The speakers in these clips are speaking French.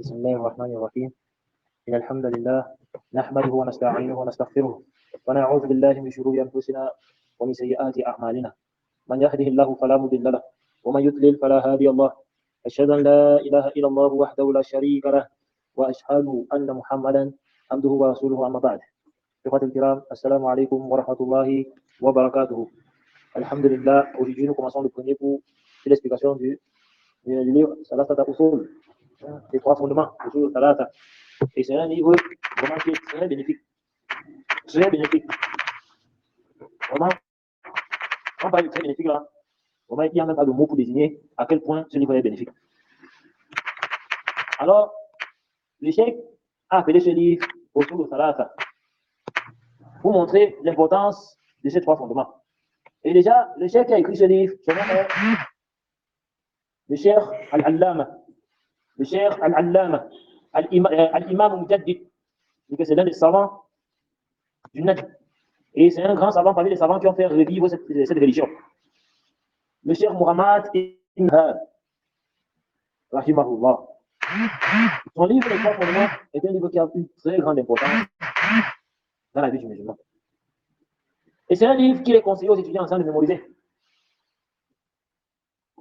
بسم الله الرحمن الرحيم إن الحمد لله نحمده ونستعينه ونستغفره ونعوذ بالله من شرور أنفسنا ومن سيئات أعمالنا من يهده الله فلا مضل له ومن يضلل فلا هادي الله أشهد أن لا إله إلا الله وحده لا شريك له وأشهد أن محمدا عبده ورسوله أما بعد. إخوة الكرام, السلام عليكم ورحمة الله وبركاته. Alhamdulillah, aujourd'hui nous commençons le premier cours de l'explication du livre Salasata Usul, les trois fondements, Usul Salata. Et c'est un livre vraiment qui est très bénéfique. Très bénéfique. Vraiment, quand on parle de très bénéfique là, vraiment il n'y a même pas de mot pour désigner à quel point ce livre est bénéfique. Alors, le cheikh a appelé ce livre Usul Salata pour montrer l'importance de ces trois fondements. Et déjà, le cheikh qui a écrit ce livre, son nom est le cheikh Al-Allama. Le cheikh Al-Allama, Al-Imam Mujaddid, c'est l'un des savants du Najd. Et c'est un grand savant parmi les savants qui ont fait revivre cette religion. Le cheikh Muhammad Ibn Had, rahimahullah. Son livre, Les trois fondements, est un livre qui a une très grande importance dans la vie du musulman. Et c'est un livre qu'il est conseillé aux étudiants ensemble de mémoriser.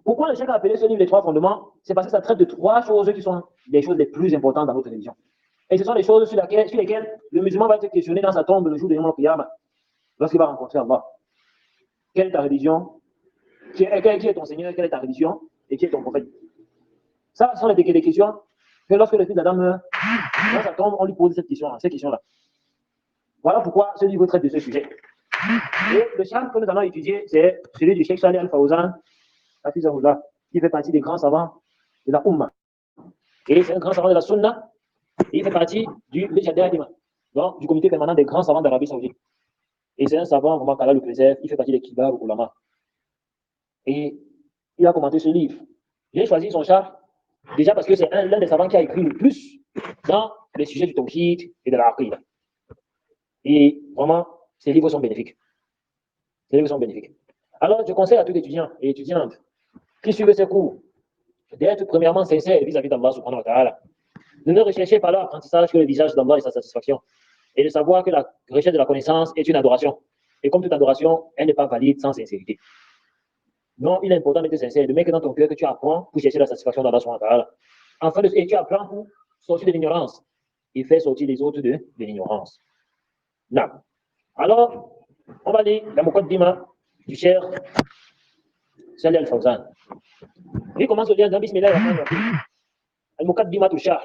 Pourquoi le cheikh a appelé ce livre Les trois fondements? C'est parce que ça traite de trois choses qui sont les choses les plus importantes dans notre religion. Et ce sont les choses sur lesquelles le musulman va être questionné dans sa tombe le jour de Yom al-Qiyamah, lorsqu'il va rencontrer Allah. Quelle est ta religion? Qui est ton Seigneur? Quelle est ta religion? Et qui est ton prophète? Ça, ce sont des questions que lorsque le fils d'Adam meurt, dans sa tombe, on lui pose ces questions-là. Voilà pourquoi ce livre traite de ce sujet. Et le cheikh que nous allons étudier, c'est celui du cheikh Salih Al-Fawzan, qui fait partie des grands savants de la Ummah. Et c'est un grand savant de la Sunna, et il fait partie du donc du comité permanent des grands savants d'Arabie Saoudite. Et c'est un savant, vraiment, qu'Allah le préserve, il fait partie des Kibar ou Ulama. Et il a commenté ce livre. J'ai choisi son char, déjà parce que c'est l'un des savants qui a écrit le plus dans les sujets du Tawhid et de la Aqida. Et vraiment, ces livres sont bénéfiques. Alors, je conseille à tous les étudiants et étudiantes qui suivent ces cours d'être premièrement sincères vis-à-vis d'Allah subhanahu wa ta'ala. De ne rechercher pas leur apprentissage que le visage d'Allah et sa satisfaction. Et de savoir que la recherche de la connaissance est une adoration. Et comme toute adoration, elle n'est pas valide sans sincérité. Donc, il est important d'être sincère, de mettre dans ton cœur que tu apprends pour chercher la satisfaction d'Allah subhanahu wa ta'ala. Et tu apprends pour sortir de l'ignorance et faire sortir les autres de l'ignorance. Là. Alors, on va lire la Muqaddima du cheikh Salih Al-Fawzan. Il commence au lien dans Bismillah ar-Rahman Al-Muqaddima du Shah.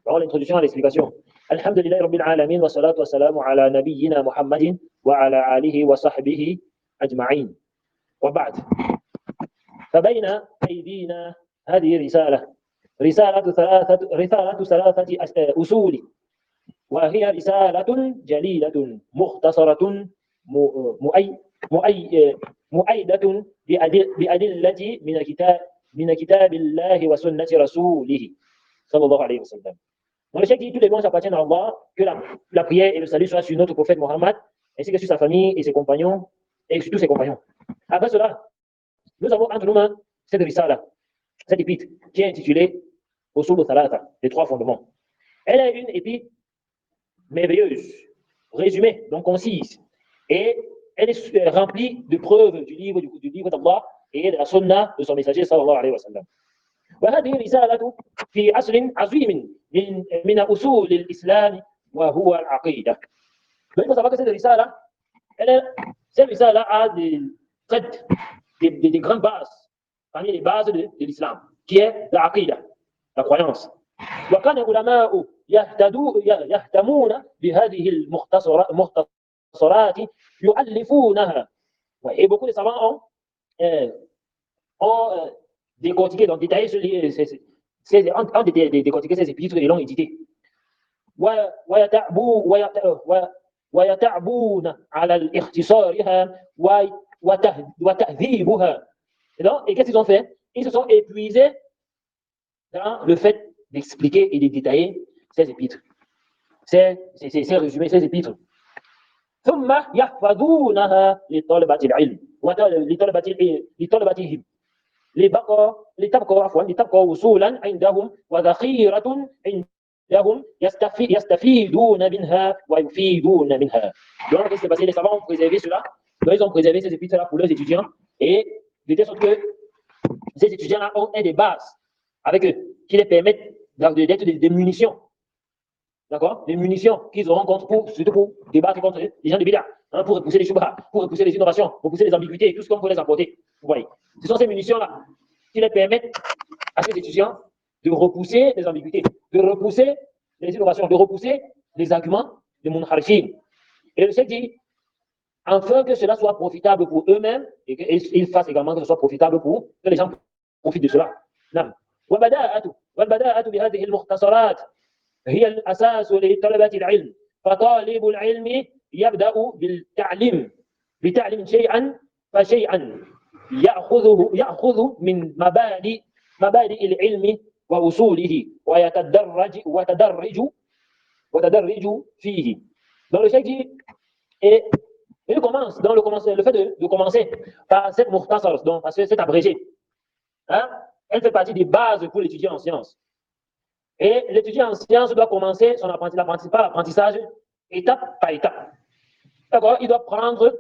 Alors, l'introduction à l'explication. Alhamdulillah Rabbil Alamin wa salatu wa salamu ala nabiyyina Muhammadin wa ala alihi wa sahbihi ajma'in. Wa ba'd. فبين أيدينا هذه رسالة ثلاثة أصول وهي رسالة جليلة مختصرة مؤيدة بأدلة من كتاب الله وسنة رسوله صلى الله عليه وسلم. Dans le chef dit tous les louanges appartiennent à Allah, que la prière et le salut soient sur notre prophète Mohammed, ainsi que sur sa famille et ses compagnons, et sur tous ses compagnons. Après cela, nous avons entre nous mains cette risala, cette épître, qui est intitulée Usul al-Thalatha, les trois fondements. Elle est une épître merveilleuse, résumée, donc concise, et elle est remplie de preuves du livre d'Allah et de la sunna de son messager sallallahu alayhi wa sallam. وهذه رسالة في أصل عظيم من أصول الإسلام وهو العقيدة. Il faut savoir que cette risala, cette risala a des grandes bases, parmi les bases de l'islam, qui est la aqida, la croyance. وكان العلماء يهتمون بهذه المختصرات يؤلفونها. Et beaucoup de savants ont décortiqué, donc détaillé décortiqué ces épîtres et l'ont édité. ويتعبون على اختصارها وتهذيبها. Et qu'est-ce qu'ils ont fait? Ils se sont épuisés dans le fait d'expliquer et de détailler ces épîtres, ces résumés, ces épîtres. ثم يحفظونها لطلبة العلم لطلبتهم. لتبقى وصولا عندهم وذخيرة عندهم يستفيدون منها ويفيدون منها. Donc, qu'est-ce qui s'est passé? Les savants ont préservé cela. Donc, ils ont préservé ces épîtres-là pour leurs étudiants et de telle sorte que ces étudiants-là ont des bases avec eux qui les permettent d'être des munitions. D'accord? Des munitions qu'ils auront surtout pour débattre contre les gens de Bida, hein, pour repousser les choubas, pour repousser les innovations, pour repousser les ambiguïtés, tout ce qu'on peut les apporter. Vous voyez? Ce sont ces munitions-là qui les permettent à ces étudiants de repousser les ambiguïtés, de repousser les innovations, de repousser les arguments de Munharifin. Et le chef dit, afin que cela soit profitable pour eux-mêmes et qu'ils fassent également que ce soit profitable pour que les gens profitent de cela. والبداءة بهذه المختصرات هي الأساس لطلبة العلم فطالب العلم يبدأ بتعليم شيئا فشيئا يأخذ من مبادئ العلم وأصوله وتدرج فيه. Donc le cheikh dit, et il commence, le fait de commencer par cette mukhtasar, donc parce que c'est abrégé, hein, elle fait partie des bases pour l'étudiant en sciences. Et l'étudiant en sciences doit commencer son apprentissage étape par étape. D'accord? Il doit prendre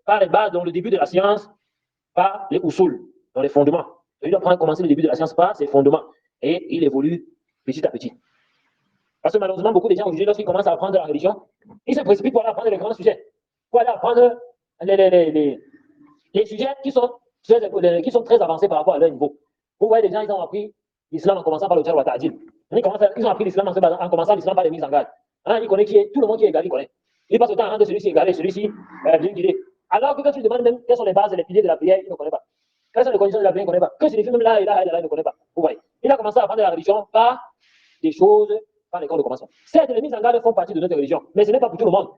par les bases, dans le début de la science, par les usul, dans les fondements. Il doit commencer le début de la science par ses fondements. Et il évolue petit à petit. Parce que malheureusement, beaucoup de gens aujourd'hui, lorsqu'ils commencent à apprendre la religion, ils se précipitent pour aller apprendre les grands sujets. Pour aller apprendre les sujets qui sont très avancés par rapport à leur niveau. Vous voyez, les gens, ils ont appris l'islam en commençant par le Jar wa Ta'dil. Ils ont appris l'islam en commençant l'islam par les mises en garde. Hein, ils connaissent tout le monde qui est égaré, il connaît. Il passe le temps à rendre celui-ci égaré, celui-ci bien guidé. Alors que quand tu lui demandes même quelles sont les bases et les piliers de la prière, il ne connaît pas. Quelles sont les conditions de la prière, il ne connaît pas. Que signifie même là, il ne connaît pas. Vous voyez. Il a commencé à apprendre la religion par des choses, par les cours de commencement. Certes, les mises en garde font partie de notre religion, mais ce n'est pas pour tout le monde.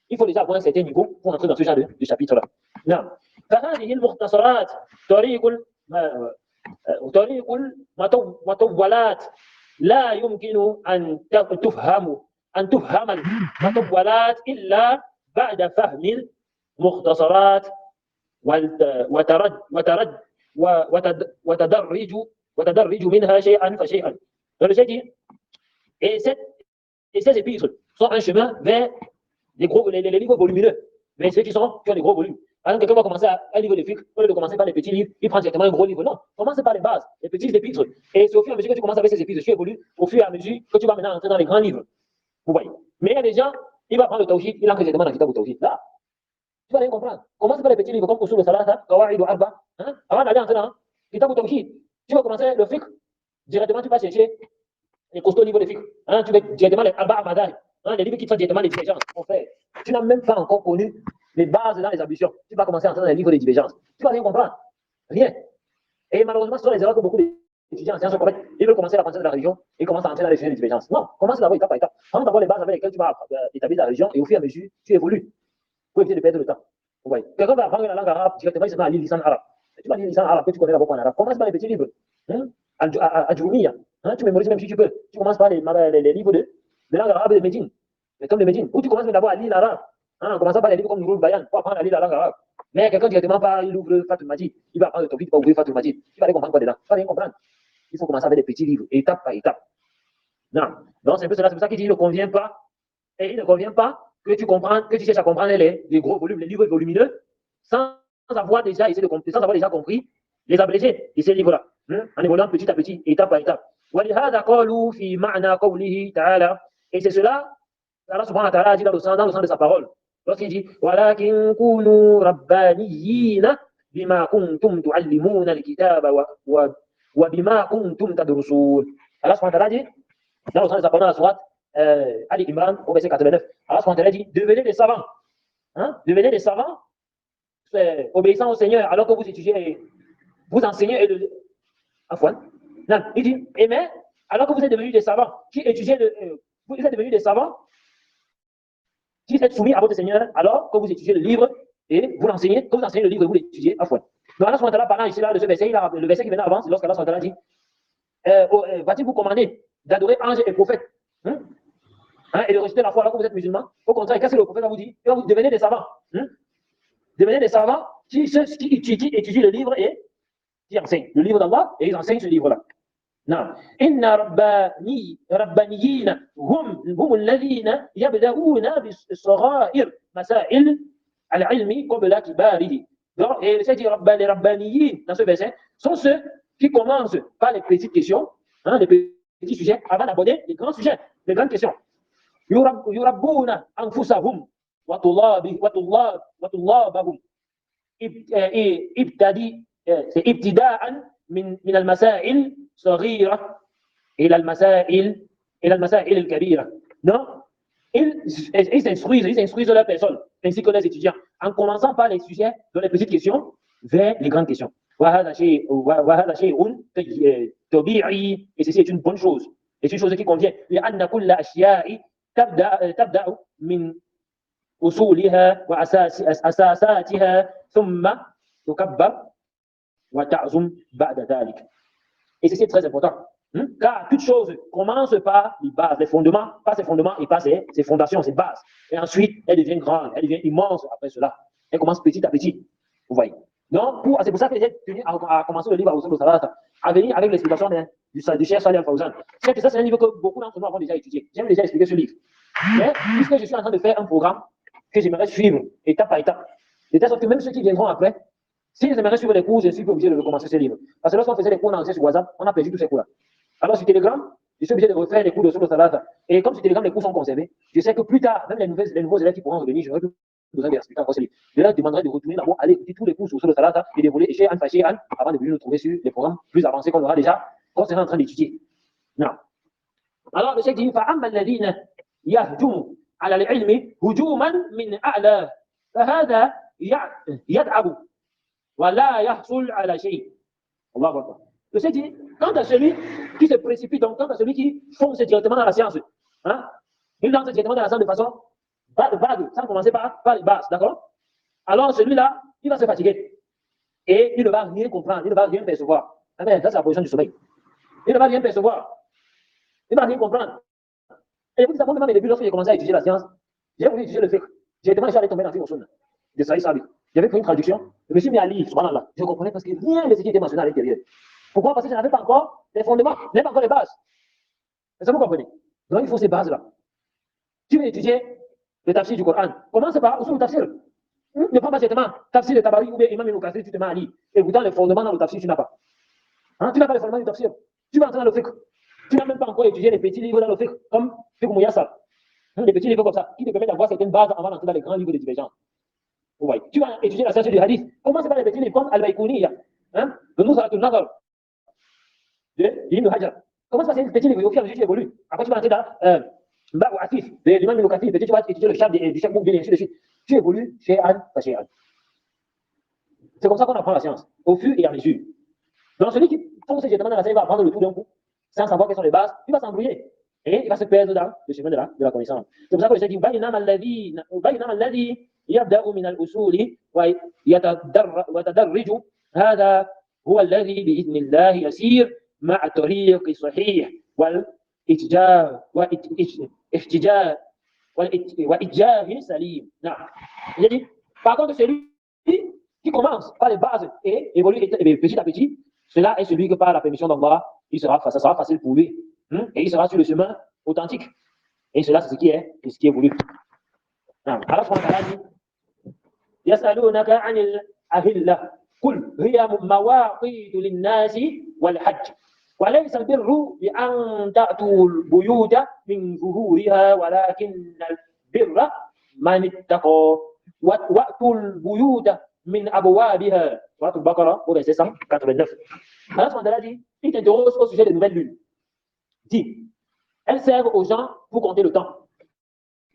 Il faut déjà avoir un certain niveau pour entrer dans ce genre de chapitre-là. Non. فهذه المختصرات طريق المطولات لا يمكن أن تفهم المطولات إلا بعد فهم المختصرات وتدرج منها شيئا فشيئا. Donc, le chef dit, et ces épîtres sont un chemin vers les livres volumineux, mais ceux qui ont des gros volumes. Par exemple, quelqu'un va commencer un livre de fiqh, au lieu de commencer par les petits livres, il prend directement un gros livre. Non, commence par les bases, les petits épîtres. Et c'est au fur et à mesure que tu commences avec ces épîtres, tu évolues au fur et à mesure que tu vas maintenant entrer dans les grands livres. Vous voyez. Mais il y a des gens, il va prendre le tawhid, il entre directement dans le kitab au tawhid. Là, tu vas rien comprendre. Commence par les petits livres comme Usul al-Salata, Qawaid al-Arba, avant d'aller entrer dans le kitab au tawhid. Tu vas commencer le fiqh, directement tu vas chercher les costauds niveaux de fiqh. Tu vas directement les Arba Amadai. Les livres qui traitent directement les divergences. En fait, tu n'as même pas encore connu les bases dans les ablutions. Tu vas commencer à entrer dans les livres des divergences. Tu vas rien comprendre. Rien. Et malheureusement, ce sont les erreurs que beaucoup d'étudiants en sciences commettent. Ils veulent commencer à apprendre de la religion et commencent à entrer dans les sujets des divergences. Non, commence d'abord étape par étape. Prends d'abord les bases avec lesquelles tu vas établir la religion et au fur et à mesure, tu évolues pour éviter de perdre le temps. Vous voyez. Quelqu'un va apprendre la langue arabe directement, il se met à lire l'islam arabe. Tu vas lire l'islam arabe que tu connais d'abord en arabe. Commence par les petits livres. Adjoumiya. Tu mémorises même si tu peux. Tu commences par les livres de langue arabe de Médine. Les tomes de Médine. Ou tu commences d'abord à lire l'arabe. En commençant par les livres comme Nourul Bayan pour apprendre à lire la langue arabe. Mais quelqu'un directement pas, il ouvre Fatul Majid. Il va apprendre le tawhid, il va ouvrir Fatul Majid. Tu vas aller comprendre quoi dedans. Tu vas rien comprendre. Il faut commencer avec des petits livres, étape par étape. Non. Donc c'est un peu cela, c'est pour ça qu'il dit il ne convient pas. Et il ne convient pas que tu cherches à comprendre les gros volumes, les livres volumineux, sans avoir déjà compris les abrégés de ces livres-là. En évoluant petit à petit, étape par étape. ولهذا قالوا في معنى قوله تعالى. Et c'est cela, Allah subhanahu wa ta'ala a dit dans le sens de sa parole. Lorsqu'il dit ولكن كونوا ربانيين بما كنتم تعلمون الكتاب وبما كنتم تدرسون. Allah subhanahu wa ta'ala dit dans le sens de sa parole dans la sourate Ali Imran au verset 89. Allah subhanahu wa ta'ala dit devenez des savants. Devenez des savants obéissant au Seigneur alors que vous étudiez, vous enseignez et Afwan. Non, il dit, mais alors que vous êtes devenus des savants, vous êtes devenus des savants qui êtes soumis à votre Seigneur alors que vous étudiez le livre et vous l'enseignez, que vous enseignez le livre et vous l'étudiez Afwan. Donc Allah subhanahu wa ta'ala parlant ici là de ce verset, le verset qui venait avant, c'est lorsqu'Allah subhanahu wa ta'ala dit va-t-il vous commander d'adorer anges et prophètes et de rejeter la foi alors que vous êtes musulmans? Au contraire, qu'est-ce que le prophète va vous dire? Il va vous devenir des savants. Devenez des savants qui étudient le livre et qui enseignent. Le livre d'Allah, et ils enseignent ce livre-là. نعم إن ربانيين هم الذين يبدأون بالصغائر مسائل العلم قبل كباره. Donc, et c'est dit les rabbaniyin dans ce verset sont ceux qui commencent par les petites questions, hein, les petits sujets, avant d'aborder les grands sujets, les grandes questions. يربون أنفسهم وطلابهم ابتداء من المسائل صغيرة إلى المسائل الكبيرة. Donc, ils instruisent leur personne, ainsi que les étudiants, en commençant par les sujets dans les petites questions vers les grandes questions. وهذا شيء طبيعي, et ceci est une bonne chose, c'est une chose qui convient. لأن كل أشياء تبدأ من أصولها وأساساتها ثم تكبر وتعظم بعد ذلك. Et ceci est très important, car toute chose commence par les bases, les fondements, par ses fondements et par ses fondations, ses bases. Et ensuite, elle devient grande, elle devient immense après cela. Elle commence petit à petit. Vous voyez. Donc, c'est pour ça que j'ai tenu à commencer le livre à venir avec l'explication du cher Salih Al-Fawzan. C'est que ça, c'est un livre que beaucoup d'entre nous avons déjà étudié. J'aime déjà expliquer ce livre. Mais puisque je suis en train de faire un programme que j'aimerais suivre étape par étape, de telle sorte que même ceux qui viendront après, si j'aimerais suivre les cours, je suis obligé de recommencer ce livre. Parce que lorsqu'on faisait les cours dans sur WhatsApp, on a perdu tous ces cours-là. Alors sur Telegram, je suis obligé de refaire les cours de Solo Salata. Et comme sur Telegram, les cours sont conservés, je sais que plus tard, même les nouveaux élèves qui pourront revenir, je n'aurai plus besoin d'expliquer encore ce livre. Je leur demanderai de retourner d'abord, aller écouter tous les cours sur Solo Salata et de voler chez Anne avant de venir nous trouver sur les programmes plus avancés qu'on aura déjà, qu'on sera en train d'étudier. Non. Alors, le cheikh dit, فَأَمَّا الَّذِينَ يَهْجُمُوا على العلم هجوما من أعلى فهذا يدعب ولا يحصل على شيء. Allah Akbar. Le cheikh dit, quant à celui qui se précipite, donc quant à celui qui fonce directement dans la science, hein, il entre directement dans la science de façon vague, sans commencer par les bases, d'accord? Alors celui-là, il va se fatiguer et il ne va rien comprendre, il ne va rien percevoir. Ah ben, ça c'est la position du sommeil. Il ne va rien percevoir, il ne va rien comprendre. Et vous savez, même au début, lorsque j'ai commencé à étudier la science, j'ai voulu étudier le fiqh. Directement, j'allais tomber dans le fiqh de Saïd Sabi. J'avais pris une traduction, je me suis mis à lire, subhanallah. Je comprenais parce que rien de ce qui était mentionné à l'intérieur. Pourquoi? Parce que je n'avais pas encore les fondements, je n'avais pas encore les bases. Est-ce que vous comprenez? Donc, il faut ces bases-là. Tu veux étudier le tafsir du Coran, commence par usul tafsir. Ne prends pas directement tafsir de Tabari ou bien Imam Ibn Kathir, tu te mets à lire. Et pourtant, les fondements dans le tafsir, tu n'as pas. Hein? Tu n'as pas les fondements du tafsir. Tu vas entrer dans le fiqh. Tu n'as même pas encore étudié les petits livres dans le fiqh, comme Fiqh Muyassar. Des petits livres comme ça, qui te permettent d'avoir certaines bases avant d'entrer dans les grands livres de divergence. Vous voyez. Tu vas étudier la science du hadith. Commence par les petits livres comme Al-Baïkouniya, le Nuzratul Nazar, de Ibn Hajar. Commence par ces petits livres, au fur et à mesure tu évolues. Après, tu vas entrer dans Ba'u Asif, de l'imam Ibn Kathir, tu vas étudier le chef du chef Moubin, et ainsi de suite. Tu évolues chez Al, pas chez Al. C'est comme ça qu'on apprend la science, au fur et à mesure. Donc, celui qui fonce directement dans la science, il va apprendre le tout d'un coup, sans savoir quelles sont les bases, il va s'embrouiller. Et il va se perdre dans le chemin de la connaissance. C'est pour ça que je dis بينما الذي يبدأ من الأصول ويتدرج هذا هو الذي بإذن الله يسير مع الطريق الصحيح والإتجاه سليم. Je dis, par contre, celui qui commence par les bases et évolue petit à petit, cela est celui que par la permission d'Allah, ça sera facile pour lui. Et il sera sur le chemin authentique. Et cela, c'est ce qui est voulu. Allah subhanahu wa ta'ala dit يسألونك عن الأهلة قل هي مواقيت للناس والحج وليس البر بأن تأتوا البيوت من ظهورها ولكن البر من اتقى وأتوا البيوت من أبوابها. Surat Al-Baqarah au verset 189. Allah subhanahu wa ta'ala dit, il t'interroge au sujet des nouvelles lunes. Dit, elles servent aux gens pour compter le temps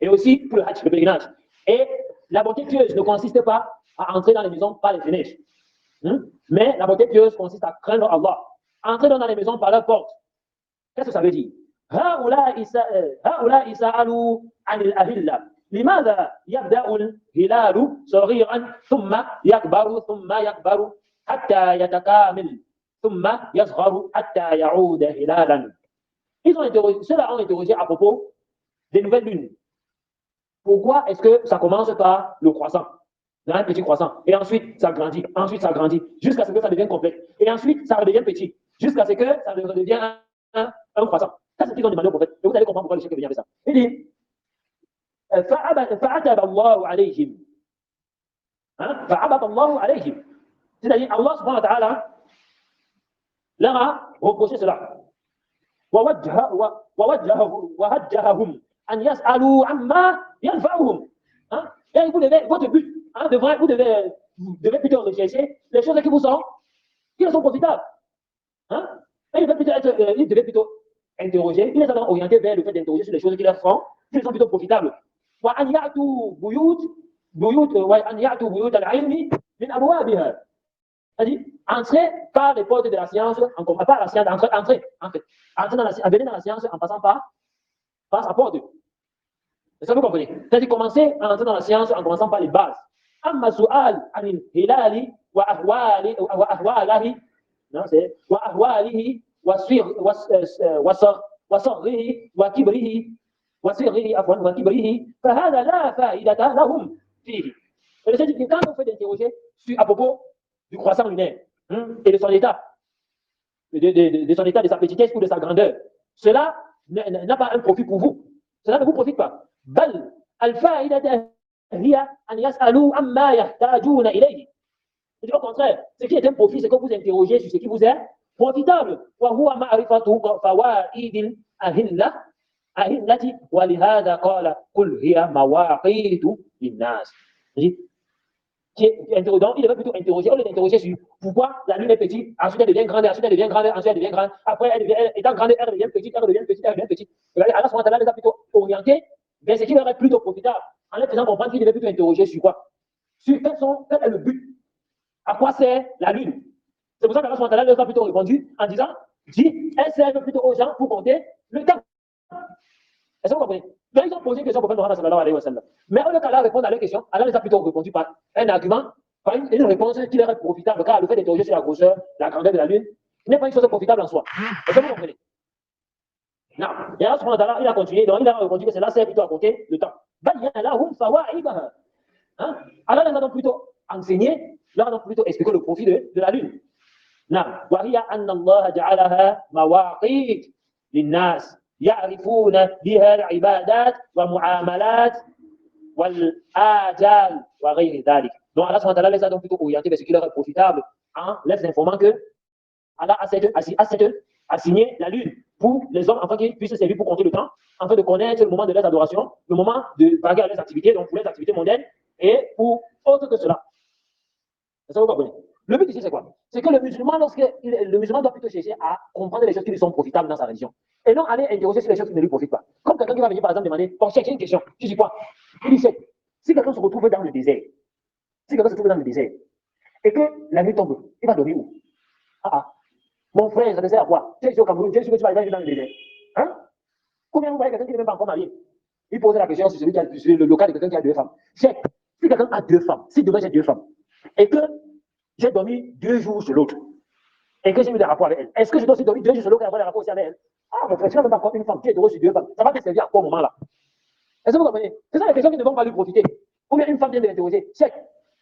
et aussi pour le hajj, le pèlerinage. Et la bonté pieuse ne consiste pas à entrer dans les maisons par les fenêtres, mais la bonté pieuse consiste à craindre Allah. Entrer dans les maisons par la porte. Qu'est-ce que ça veut dire? هؤلاء سألوا عن الأهلة لماذا يبدأ الهلال صغيرا ثم يكبر حتى يتكامل ثم يصغر حتى يعود هلالا. Ceux-là ont interrogé à propos des nouvelles lunes. Pourquoi est-ce que ça commence par le croissant? dans un petit croissant. Et ensuite, ça grandit. Ensuite, ça grandit. Jusqu'à ce que ça devienne complet. Et ensuite, ça redevient petit. Jusqu'à ce que ça redevienne un croissant. Ça, c'est ce qu'ils ont demandé au prophète. Et vous allez comprendre pourquoi le chef vient avec ça. Il dit فعتب الله عليهم. فعبط الله عليهم. C'est-à-dire, Allah subhanahu wa ta'ala leur a reproché cela. ووجههم أن يسألوا عما ينفعهم. Et votre but, vous devez plutôt rechercher les choses qui vous sont, qui sont profitables. Et il devait plutôt interroger, il les a orientés vers le fait d'interroger sur les choses qui leur sont plutôt profitables. وأن يأتوا العلم من أبوابها. C'est-à-dire, entrer par les portes de la science, pas la science, venir dans la science en passant par sa porte. C'est ça que vous comprenez. C'est-à-dire, commencer à entrer dans la science en commençant par les bases. أما السؤال عن الهلال وأهواله وكبره فهذا لا فائدة لهم فيه. C'est-à-dire que quand on fait d'interroger à propos du croissant lunaire et de son état, de son état, de sa petitesse ou de sa grandeur, cela n'a pas un profit pour vous. Cela ne vous profite pas. بل الفائدة هي أن يسألوا عما يحتاجون إليه. Au contraire, ce qui est un profit, c'est que vous interrogez sur ce qui vous est profitable. وهو معرفة فوائد الأهلة ولهذا قال قل هي مواقيت للناس. Donc, il devait plutôt interroger, au lieu d'interroger sur pourquoi la lune est petite, ensuite elle devient grande, ensuite elle devient grande, ensuite elle devient grande, après étant grande, elle devient petite, elle devient petite, elle devient petite. Allah subhanahu wa ta'ala les a plutôt orientés vers ce qui leur est plutôt profitable, en leur faisant comprendre qu'il devait plutôt interroger sur quoi? Sur quel est le but? À quoi sert la lune? C'est pour ça qu'Allah subhanahu wa ta'ala leur a plutôt répondu en disant, elle sert plutôt aux gens pour compter le temps. Est-ce que vous comprenez? Donc, ils ont posé une question au prophète Mohammed sallallahu alayhi wa sallam. Mais au lieu qu'Allah réponde à leur question, Allah les a plutôt répondu par un argument, par une réponse qui leur est profitable, car le fait d'interroger sur la grosseur, la grandeur de la lune, n'est pas une chose profitable en soi. Est-ce que vous comprenez? Non. Et Allah subhanahu wa ta'ala, il a continué, donc il a répondu que cela sert plutôt à compter le temps. Allah les a donc plutôt enseigné, leur a donc plutôt expliqué le profit de la lune. نعم وهي أن الله جعلها مواقيت للناس يعرفون بها العبادات ومعاملات والآجال وغير ذلك. Donc Allah subhanahu wa ta'ala les a donc plutôt orientés vers ce qui leur est profitable en les informant que Allah a signé la lune pour les hommes afin qu'ils puissent servir pour compter le temps, afin de connaître le moment de leur adoration, le moment de vaguer à leurs activités, donc pour les activités mondaines et pour autre que cela. C'est ça que vous comprenez? Le but ici, c'est quoi? C'est que le musulman, le musulman doit plutôt chercher à comprendre les choses qui lui sont profitables dans sa religion. Et non aller interroger sur les choses qui ne lui profitent pas. Comme quelqu'un qui va venir, par exemple, demander, bon, Cheikh, j'ai une question. Tu dis quoi? Il dit, Cheikh, si quelqu'un se retrouve dans le désert, et que la nuit tombe, il va dormir où? Mon frère, ça te sert à quoi? Tu es au Cameroun, tu es sûr que tu vas aller dans le désert. Combien vous voyez quelqu'un qui n'est même pas encore marié? Il pose la question sur le cas de quelqu'un qui a 2 femmes. Cheikh, si quelqu'un a 2 femmes, si demain j'ai 2 femmes, et que j'ai dormi 2 jours sur l'autre, et que j'ai eu des rapports avec elle, est-ce que je dois aussi dormir 2 jours sur l'autre et avoir des rapports aussi avec elle? Mon frère, tu n'as même pas encore une femme, tu es heureux sur 2 femmes. Ça va te servir à quoi au moment là? Est-ce que vous comprenez? C'est ça les questions qui ne vont pas lui profiter. Ou bien une femme vient de l'interroger. Cheikh,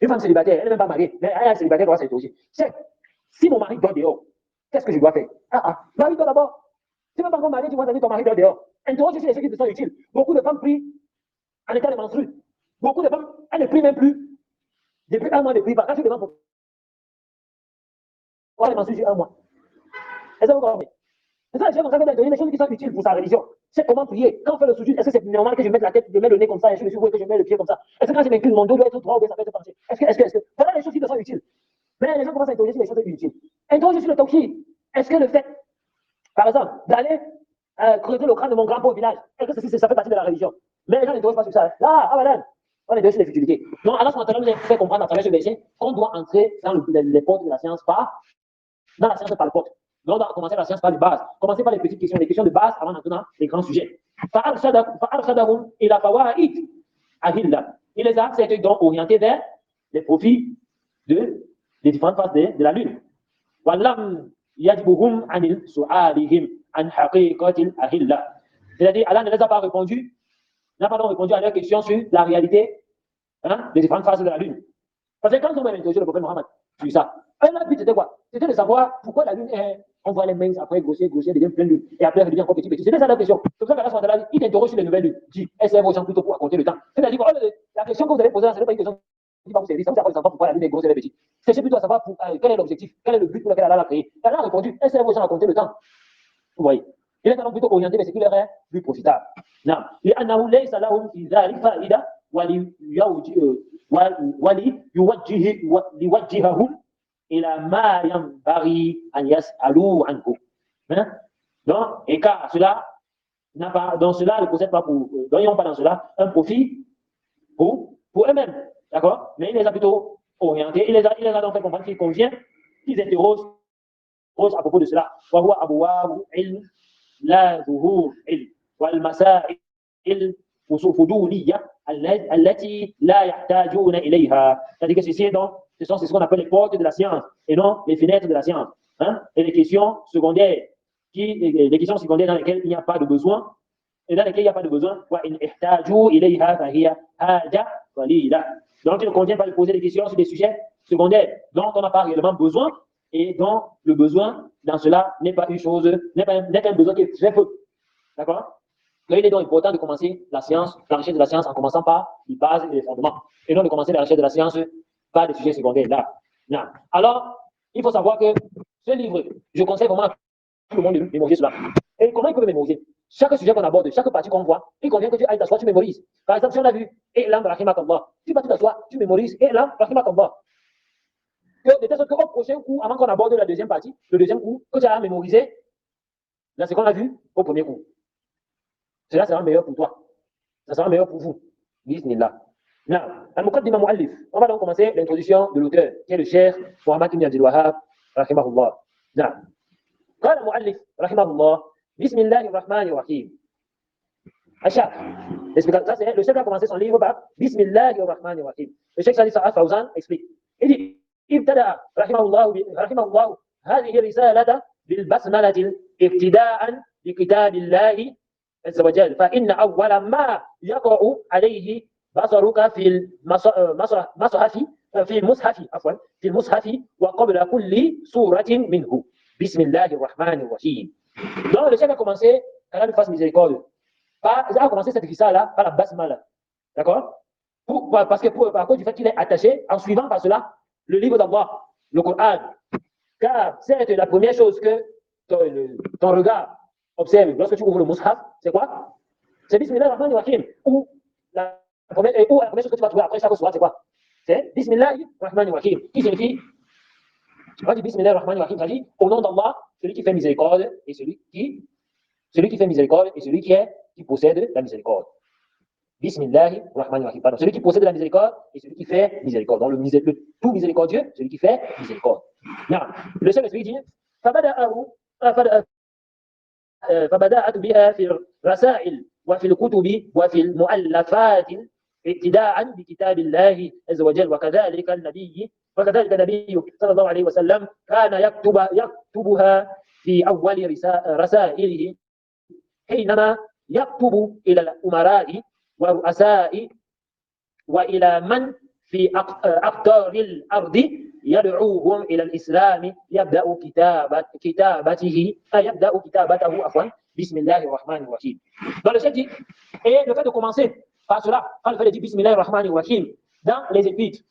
une femme célibataire, elle n'est même pas mariée, mais elle est célibataire, doit s'interroger. Cheikh, si mon mari dort dehors, qu'est-ce que je dois faire? Marie-toi d'abord. Tu n'es même pas encore marié, tu vois ton mari dort dehors. Interroge sur les choses qui te sont utiles. Beaucoup de femmes prient en état de menstru. Beaucoup de femmes, elles ne prient même plus. Depuis 1 mois, elles ne prient pas. Quand tu demandes pourquoi elles menstruent sur 1 mois. Est-ce que vous comprenez? C'est ça, les gens comme ça veulent donner des choses qui sont utiles pour sa religion. C'est comment prier. Quand on fait le sujet, est-ce que c'est normal que je mette la tête, je mets le nez comme ça, et je me suis que je mets le pied comme ça? Est-ce que quand je m'incline, mon dos doit être droit ou bien ça peut être penché? Est-ce que voilà les choses qui te sont utiles. Mais les gens commencent à interroger sur les choses inutiles. Interroger sur le tawhid. Est-ce que le fait, par exemple, d'aller creuser le crâne de mon grand-père au village, est-ce que ça fait partie de la religion? Mais les gens n'interrogent pas sur ça. Là, voilà. On est sur les futilités. Donc, Allah nous a fait comprendre à travers ce verset qu'on doit entrer dans les portes de la science dans la science par le porte. Donc, on doit commencer la science par les bases. Commencer par les petites questions, les questions de base avant d'entrer dans les grands sujets. Il les a donc orientés vers les profits des différentes phases de la lune. C'est-à-dire, Allah ne les a pas répondu, n'a pas répondu à leurs questions sur la réalité des différentes phases de la lune. Parce que quand on m'a interrogé le prophète Mohammed sur ça, un but c'était quoi? C'était de savoir pourquoi la lune est. On voit les mains après grossir, devient plein de lune, et après elle devient encore petit, petit. C'était ça la question. C'est pour ça qu'Allah, il t'interroge sur les nouvelles lunes. Il dit, elle sert aux gens plutôt pour raconter le temps. C'est-à-dire que la question que vous avez posée là, ce n'est pas une question qui va vous servir. Ça vous apprend savoir pourquoi la lune est grosse et elle est petite. C'est plutôt à savoir quel est l'objectif, quel est le but pour lequel Allah l'a créé. Elle a répondu, elle sert aux gens à raconter le temps. Vous voyez. Il est donc plutôt orienté vers ce qui leur est plus profitable. Non. لأنه ليس لهم في ذلك فائدة وليوجههم إلى ما ينبغي أن يسألوا عنه. Donc, et car cela n'a pas, dans cela, ne possède pas pour, n'ont pas dans cela un profit pour eux-mêmes. D'accord? Mais il les a plutôt orientés, il les a donc fait comprendre qu'il convient qu'ils interrogent à propos de cela. وهو أبواب علم لا ظهور علم والمسائل الفضولية التي لا يحتاجون إليها. C'est-à-dire que ceci, donc, ce sont ce qu'on appelle les portes de la science et non les fenêtres de la science. Hein? Et les questions secondaires, les questions secondaires dans lesquelles il n'y a pas de besoin, et dans lesquelles il n'y a pas de besoin, وإن احتاجوا إليها فهي حاجة قليلة. Donc, il ne convient pas de poser des questions sur des sujets secondaires dont on n'a pas réellement besoin et dont le besoin dans cela n'est pas une chose, n'est qu'un besoin qui est très peu. D'accord? Il est donc important de commencer la science, la recherche de la science en commençant par les bases et les fondements, et non de commencer la recherche de la science par des sujets secondaires. Là. Alors, il faut savoir que ce livre, je conseille vraiment à tout le monde de mémoriser cela. Et comment il peut mémoriser? Chaque sujet qu'on aborde, chaque partie qu'on voit, il convient que tu ailles t'asseoir, tu mémorises. Par exemple, si on a vu Elam Rahimakallah, tu vas t'asseoir, tu mémorises Elam Rahimakallah. Que de telle sorte qu'au prochain coup, avant qu'on aborde la deuxième partie, le deuxième coup, que tu as mémorisé là, ce qu'on a vu au premier coup. Cela sera meilleur pour toi. Ça sera meilleur pour vous. Bismillah. Al-Muqaddima Mu'allif. On va donc commencer l'introduction de l'auteur, qui est le Cheikh Muhammad ibn Abdul Wahhab, rahimahullah. قال المؤلف رحمه الله بسم الله الرحمن الرحيم. Achak. Le Cheikh a commencé son livre par Bismillah ar-Rahman ar-Rahim. Le Cheikh Salih Sa'ad Fawzan explique. Il dit ابتدأ رحمه الله هذه الرسالة بالبسملة ابتداء بكتاب الله عز وجل فإن أول ما يقع عليه بصرك في المصحف وقبل كل سورة منه بسم الله الرحمن الرحيم. Donc le chef a commencé, qu'Allah nous fasse miséricorde, il a commencé cette rissale-là par la basmala. D'accord? Parce que à cause du fait qu'il est attaché, en suivant par cela le livre d'Allah, le Coran. Car c'est la première chose que ton regard observe lorsque tu ouvres le mushaf, c'est quoi? C'est Bismillah ar-Rahman ar-Rahim. Ou la première chose que tu vas trouver après chaque sourate, c'est quoi? C'est Bismillah ar-Rahman ar-Rahim. Qui signifie? On dit Bismillah ar-Rahman ar-Rahim, ça dit au nom d'Allah, celui qui fait miséricorde et celui qui fait miséricorde et celui qui possède la miséricorde. Bismillah ar-Rahman ar-Rahim. Pardon, celui qui possède la miséricorde et celui qui fait miséricorde. Donc le tout miséricordieux, celui qui fait miséricorde. Non. Le chef dit فبدأت بها في الرسائل وفي الكتب وفي المؤلفات ابتداء بكتاب الله عز وجل وكذلك النبي صلى الله عليه وسلم كان يكتبها في أول رسائله حينما يكتب إلى الأمراء ورؤساء وإلى من في أقطار الأرض يدعوهم إلى الإسلام يبدأ كتابته عفوا بسم الله الرحمن الرحيم. Dans le chef dit, et le fait de commencer par cela, quand le fait de dire Bismillah ar-Rahman ar-Rahim dans les épîtres,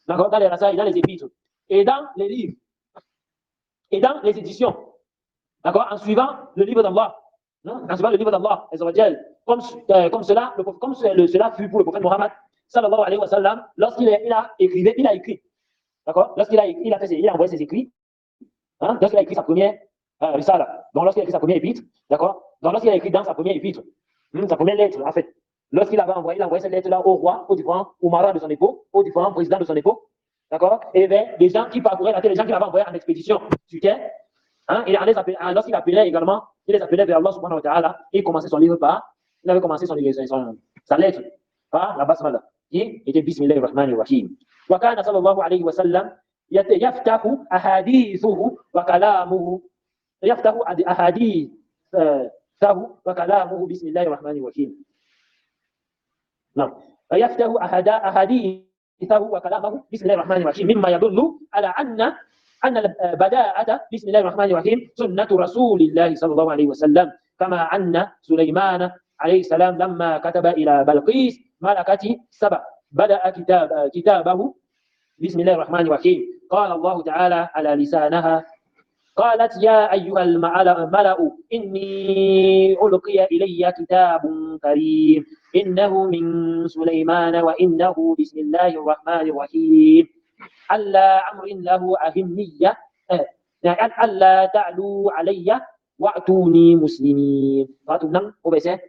dans les rasailles, dans les épîtres, et dans les livres, et dans les éditions, d'accord, en suivant le livre d'Allah, en suivant le livre d'Allah, comme cela fut pour le prophète Mohammed sallallahu alayhi wa sallam, lorsqu'il a écrit. D'accord? Lorsqu'il a envoyé ses écrits, lorsqu'il a écrit sa première risala, donc lorsqu'il a écrit sa première épître, d'accord? Donc lorsqu'il a écrit dans sa première épître, sa première lettre, en fait, lorsqu'il avait envoyé cette lettre-là au roi, aux différents oumaras de son époque, aux différents présidents de son époque, d'accord? Et vers des gens qui parcouraient la terre, des gens qu'il avait envoyés en expédition sur terre, lorsqu'il appelait également, il les appelait vers Allah subhanahu wa ta'ala, et il commençait son livre il avait commencé sa lettre par la basmala, qui était Bismillah ar-Rahman ar-Rahim. وكان صلى الله عليه وسلم يفتح أحاديثه وكلامه بسم الله الرحمن الرحيم. نعم. يفتح أحاديثه حديثه وكلامه بسم الله الرحمن الرحيم مما يدل على أن البداءة بسم الله الرحمن الرحيم سنة رسول الله صلى الله عليه وسلم، كما أن سليمان عليه السلام لما كتب إلى بلقيس ملكة سبع بدأ كتابه بسم الله الرحمن الرحيم. قال الله تعالى على لسانها: قالت يا أيها الملأ إني ألقي إلي كتاب كريم إنه من سليمان وإنه بسم الله الرحمن الرحيم ألا أمر له أهمية ألا تعلوا علي وأتوني مسلمين. Maintenant, au verset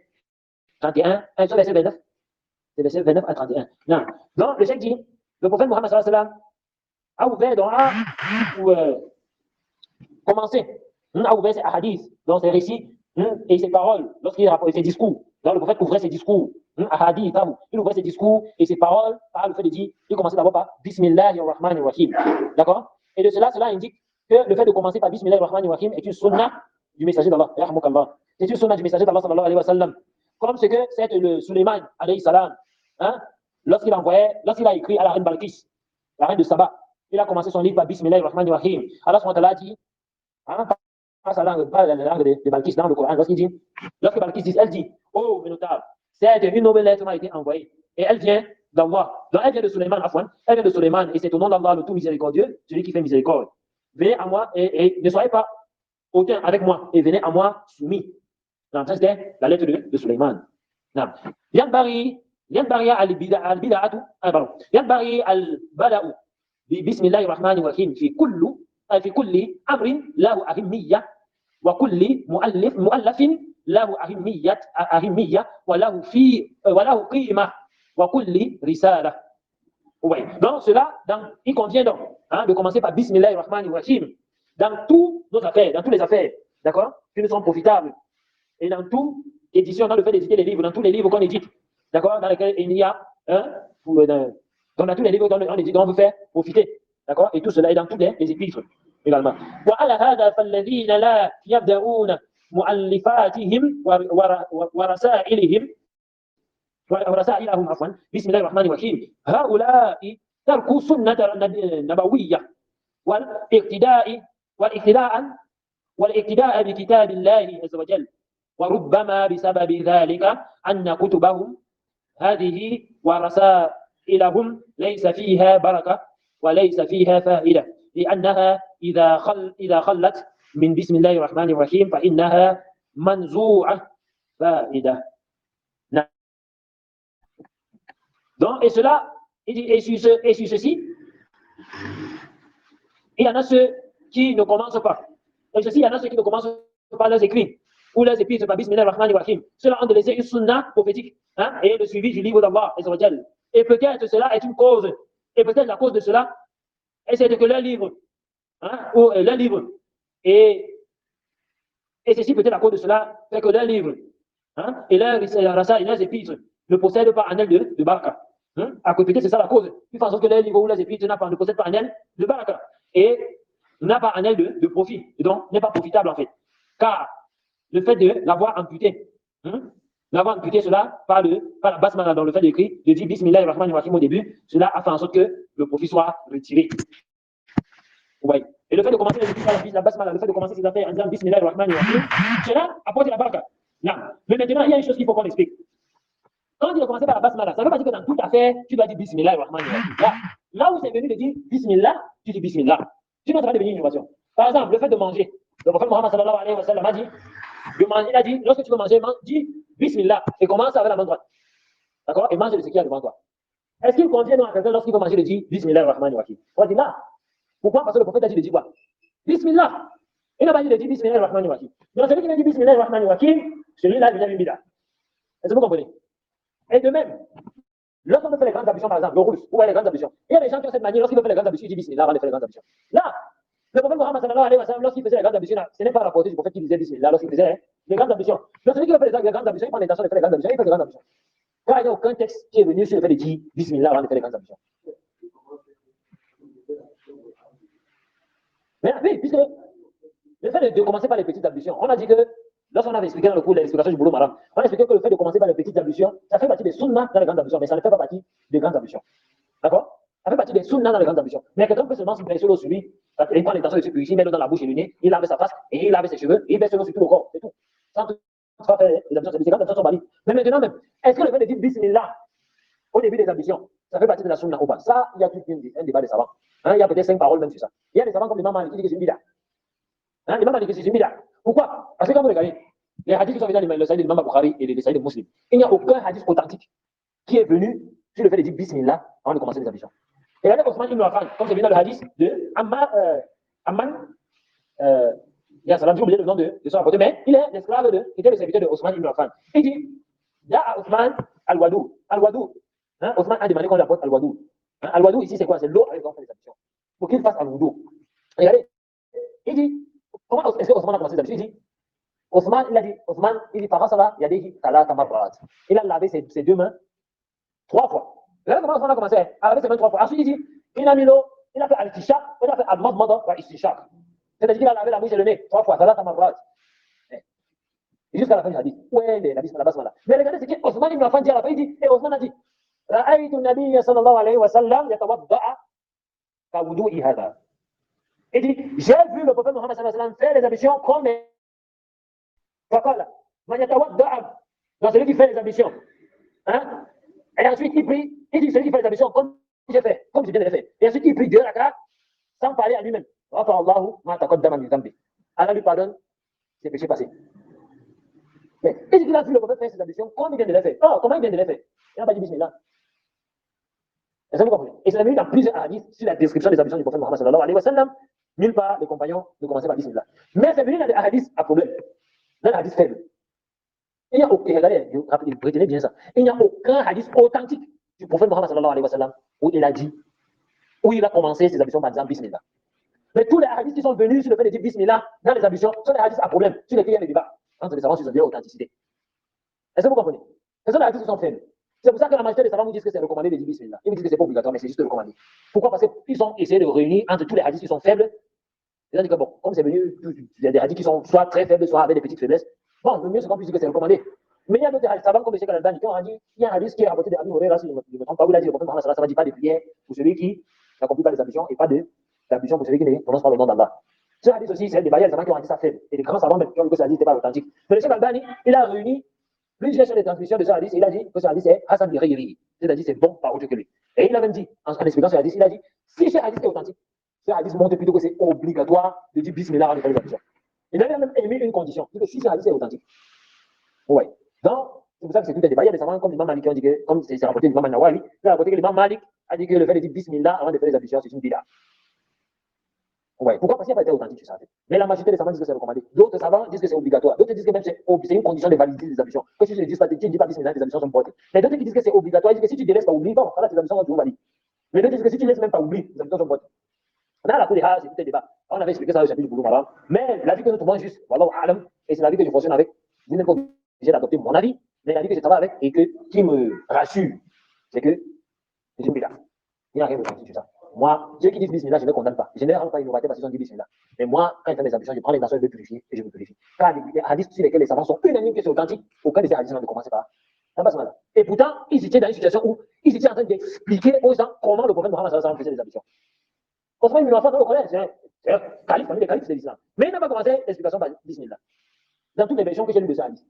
31, verset 29, c'est verset 29 à 31. Non. Donc, le chef dit, le prophète Mohammed sallallahu alayhi wa sallam a ouvert dans A ou commencé, a ouvert ses hadiths, dans ses récits et ses paroles, lorsqu'il rapporte ses discours. Donc, le prophète ouvrait ses discours, hadith, il ouvrait ses discours et ses paroles par le fait de dire, il commençait d'abord par Bismillahir Rahmanir Rahim. D'accord? Et de cela indique que le fait de commencer par Bismillahir Rahmanir Rahim est une sunna du messager d'Allah. C'est une sunna du messager d'Allah sallallahu alayhi wa sallam. Comme ce que c'est le Suleiman alayhi salam, lorsqu'il a écrit à la reine Balkis, la reine de Saba, il a commencé son livre par Bismillahir Rahmanir Rahim. Allah subhanahu wa ta'ala dit, pas la langue de Balkis dans le Coran, lorsque Balkis elle dit, oh, mes notables, c'est une nouvelle lettre m'a été envoyée, et elle vient d'Allah. Donc elle vient de Suleiman, elle vient de Suleiman, et c'est au nom d'Allah, le tout miséricordieux, celui qui fait miséricorde. Venez à moi et ne soyez pas aucun avec moi, et venez à moi soumis. Donc, c'était la lettre de Suleiman. ينبغي البدء بسم الله الرحمن الرحيم في كل أمر له أهمية وكل مؤلف له أهمية وله قيمة وكل رسالة. Oui. Donc cela, il convient donc de commencer par Bismillah ar-Rahman ar-Rahim dans toutes nos affaires, dans toutes les affaires, d'accord, qui nous sont profitables. Et dans toute édition, dans le fait d'éditer les livres, dans tous les livres qu'on édite, d'accord, dans lesquels il y a, dans tous les livres qu'on édite, on veut faire profiter, d'accord, et tout cela est dans tous les épîtres également. وعلى هذا فالذين لا يبدأون مؤلفاتهم ورسائلهم بسم الله الرحمن الرحيم هؤلاء تركوا سنة النبوية والاقتداء بكتاب الله عز وجل، وربما بسبب ذلك أن كتبهم هذه ورسائلهم ليس فيها بركة وليس فيها فائدة، لأنها إذا خلت من بسم الله الرحمن الرحيم فإنها منزوعة فائدة. Donc, et cela, et sur ceci, il y en a ceux qui ne commencent pas. Et ceci, il y en a ceux qui ne commencent pas leurs écrits ou leurs épîtres par Bismillah ar-Rahman ar-Rahim. Cela ont délaissé une sunna prophétique et le suivi du livre d'Allah. Et peut-être cela est une cause. Et peut-être la cause de cela, c'est que leur livre, et ceci peut-être la cause de cela, c'est que leur livre et leurs épîtres ne possèdent pas un aile de baraka. À côté, c'est ça la cause. Ils font en sorte que les livres ou les épîtres ne possèdent pas un aile de baraka. Et n'a pas un aile de profit. Et donc, n'est pas profitable en fait. Car le fait de l'avoir amputé, cela par la basmala, dans le fait d'écrire, de dire Bismillah ar-Rahman ar-Rahim au début, cela a fait en sorte que le profit soit retiré. Vous voyez. Et le fait de commencer la basmala, le fait de commencer ses affaires en disant Bismillah ar-Rahman ar-Rahim, cela apporte la baraka. Mais maintenant, il y a une chose qu'il faut qu'on explique. Quand tu as commencé par la basmala, ça ne veut pas dire que dans toute affaire, tu dois dire Bismillah ar-Rahman ar-Rahim. Là où c'est venu de dire Bismillah, tu dis Bismillah. Sinon, ça va devenir une innovation. Par exemple, le fait de manger. Le prophète Mohammed sallallahu alayhi wa sallam a dit, il a dit, lorsque tu veux manger, dis Bismillah et commence avec la main droite. D'accord? Et mange de ce qu'il y a devant toi. Est-ce qu'il convient à quelqu'un lorsqu'il veut manger de dire Bismillah ar-Rahman ar-Rahim? On va dire là. Pourquoi? Parce que le prophète a dit de dire quoi? Bismillah. Il n'a pas dit de dire Bismillah ar-Rahman ar-Rahim. Donc celui qui a dit Bismillah ar-Rahman ar-Rahim, celui-là devient une bida. Est-ce que vous comprenez? Et de même, lorsqu'on veut faire les grandes ablutions, par exemple, le rouge, ou les grandes ablutions, il y a des gens qui ont cette manière, lorsqu'ils veulent faire les grandes ablutions, ils disent Bismillah avant de faire les grandes ablutions. Là, le prophète Mohammed sallallahu alayhi wa sallam, lorsqu'il faisait les grandes ablutions, ce n'est pas rapporté du prophète qui disait Bismillah lorsqu'il faisait les grandes ablutions. Donc celui qui veut faire les grandes ablutions, il prend l'intention de faire les grandes ablutions, il fait les grandes ablutions. Car il n'y a aucun texte qui est venu sur le fait de dire Bismillah avant de faire les grandes ablutions. Mais oui, puisque le fait de commencer par les petites ablutions, on a dit que lorsqu'on avait expliqué dans le cours de l'explication du boulot maram, on a expliqué que le fait de commencer par les petites ablutions, ça fait partie des sunnas dans les grandes ablutions, mais ça ne fait pas partie des grandes ablutions. D'accord? Ça fait partie des sunnas dans les grandes ablutions. Mais quelqu'un peut seulement se blesser l'eau sur lui, il prend l'intention de se purifier, il met l'eau dans la bouche et le nez, il lave sa face, et il lave ses cheveux, et il baisse l'eau sur tout le corps. C'est tout. Sans toutefois faire les ablutions, c'est quand les ablutions sont valides. Mais maintenant même, est-ce que le fait de dire bismillah au début des ablutions, ça fait partie de la sunna ou pas? Ça, il y a tout un débat des savants. Hein, il y a peut-être 5 paroles même sur ça. Il y a des savants comme l'imam Malik qui dit que c'est une bida. Hein, l'imam Malik qui dit que c'est une bida. Pourquoi? Parce que quand vous regardez, les hadiths qui sont venus dans le Sahih de l'imam Bukhari et les Sahih de Muslim, il n'y a aucun hadith authentique qui est venu sur le fait de dire bismillah avant de commencer les ablutions. Et là, Osman ibn Affan, comme c'est venu dans le hadith de Amman, il y a j'ai oublié le nom de son apôtre, mais il est l'esclave qui était le serviteur de Osman ibn Affan. Il dit, il y a Osman al-Wadou. Al-Wadou. Hein, Osman a demandé qu'on lui apporte al-Wadou. Hein, al-Wadou ici, c'est quoi? C'est l'eau avec laquelle on fait les ablutions. Pour qu'il fasse al-Wadou. Regardez, il dit, comment est-ce que Osman a commencé les ablutions? Il dit, Osman, il dit, par ça va, il a dit, il a lavé ses deux mains 3 fois. Regardez comment Osman a commencé à laver ses mains 3 fois. Ensuite, il dit, il a mis l'eau, il a fait al-Tishak, il a fait al-Madmada, al-Istishak. C'est-à-dire qu'il a lavé la bouche et le nez 3 fois. Et jusqu'à la fin du hadith. Ouais, la basmala. Mais regardez ce qu'Osman ibn Affan dit à la fin. Il dit, et Osman a dit, رأيت النبي صلى الله عليه وسلم يتوضأ كوضوء هذا. Il dit, j'ai vu le prophète Mohammed sallallahu alayhi wa sallam faire les ablutions comme les. فقال من يتوضأ, dans celui qui fait les ablutions. Hein? Et ensuite, il prie. Il dit, celui qui fait les ablutions comme j'ai fait, comme je viens de les faire. Et ensuite, il prie 2 rakats sans parler à lui-même. Allah lui pardonne ses péchés passés. Mais il dit qu'il a vu le prophète faire ses ablutions comme il vient de les faire. Oh, comment il vient de les faire? Il n'a pas dit bismillah. Est-ce que vous comprenez? Et c'est venu dans plusieurs hadiths sur la description des ablutions du prophète Mohammed sallallahu alayhi wa sallam. Nulle part, les compagnons ne commençaient par bismillah. Mais c'est venu dans des hadiths à problème, dans les hadiths faibles. Il n'y a aucun, regardez, retenez bien ça. Il n'y a aucun hadith authentique du prophète Mohammed sallallahu alayhi wa sallam où il a dit, où il a commencé ses ablutions par disant bismillah. Mais tous les hadiths qui sont venus sur le fait de dire bismillah dans les ablutions sont des hadiths à problème, sur lesquels il y a des débats entre les savants sur leur authenticité. Est-ce que vous comprenez? Ce sont des hadiths qui sont faibles. C'est pour ça que la majorité des savants vous disent que c'est recommandé de dire bismillah. Ils vous disent que c'est pas obligatoire, mais c'est juste recommandé. Pourquoi? Parce qu'ils ont essayé de réunir entre tous les hadiths qui sont faibles. Ils ont dit que bon, comme c'est venu, il y a des hadiths qui sont soit très faibles, soit avec des petites faiblesses. Bon, le mieux c'est qu'on puisse dire que c'est recommandé. Mais il y a d'autres savants comme M. Al-Albani qui ont dit, il y a un hadith qui est rapporté de Abi Huraira, si je ne me trompe pas, où il a dit le prophète Mohammed sallallahu alayhi wa sallam dit pas de prière pour celui qui n'accomplit pas les ablutions et pas d'ablution pour celui qui ne prononce pas le nom d'Allah. Ce hadith aussi, c'est des barrières, les savants qui ont dit ça faible. Et les grands savants même qui ont dit que ce hadith n'était pas authentique. Mais M. Al-Albani, il a réuni plusieurs sur les transmissions de ce hadith, il a dit que ce hadith est Hassan bi Ghayrihi, c'est-à-dire c'est bon par autre que lui. Et il a même dit, en expliquant ce hadith, il a dit, si ce hadith est authentique, ce hadith montre plutôt que c'est obligatoire de dire bismillah avant de faire les ablutions. Il a même émis une condition, que si ce hadith est authentique. Ouais. Donc, c'est pour ça que c'est tout un débat. Il y a des savants comme l'imam Malik qui ont dit que, comme c'est rapporté de l'imam Nawawi, il a rapporté que l'imam Malik a dit que le fait de dire bismillah avant de faire les ablutions, c'est une bida. Ouais. Pourquoi? Parce qu'il n'y a pas été authentique sur ça. Mais la majorité des savants disent que c'est recommandé. D'autres savants disent que c'est obligatoire. D'autres disent que même c'est une condition de validité des ablutions. Que si tu ne dis pas bismillah, tes ablutions sont bonnes. Mais d'autres qui disent que c'est obligatoire, ils disent que si tu ne laisses pas oublier, bon, alors tes ablutions sont toujours valides. Mais d'autres disent que si tu ne laisses même pas oublier, tes ablutions sont bonnes. Là, la coup des c'est tout un débat. On avait expliqué ça au chapitre du boulot maram. Mais l'avis que nous trouvons juste, wallahu a'lam, et c'est l'avis que je fonctionne avec, vous n'êtes pas obligé d'adopter mon avis, mais l'avis que je travaille avec et qui me rassure, c'est que c'est une bida. Il n'y a rien de authentique sur ça. Moi, ceux qui disent bismillah, je ne les condamne pas. Je ne les rends pas innovatés parce qu'ils ont dit bismillah. Mais moi, quand je fais mes ablutions, je prends l'intention de me purifier et je me purifie. Car les hadiths sur lesquels les savants sont unanimes que c'est authentique, aucun de ces hadiths ne commence pas. Et pourtant, ils étaient dans une situation où ils étaient en train d'expliquer aux gens comment le prophète Mohammed sallallahu alayhi wa sallam faisait les ablutions. Osman ibn Affan, on le connaît, c'est un calife, parmi les califes de l'islam. Mais il n'a pas commencé l'explication par bismillah. Dans toutes les versions que j'ai lues de ce hadith,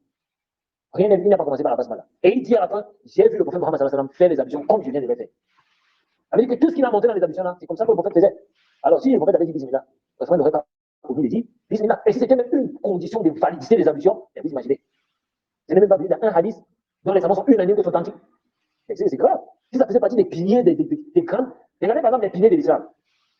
il n'a pas commencé par la basmala. Et il dit à la fin, j'ai vu le prophète Mohammed sallallahu alayhi wa sallam faire les ablutions comme je viens de les faire. Ça veut dire que tout ce qu'il a montré dans les ablutions là, c'est comme ça que le prophète faisait. Alors si le prophète avait dit bismillah, Osman n'aurait pas oublié de dire bismillah. Et si c'était même une condition de validité des ablutions, vous imaginez. Je n'ai même pas vu dans un hadith dont les savants sont unanimes que c'est authentique. C'est grave. Si ça faisait partie des piliers des grandes, regardez par exemple les piliers de l'islam.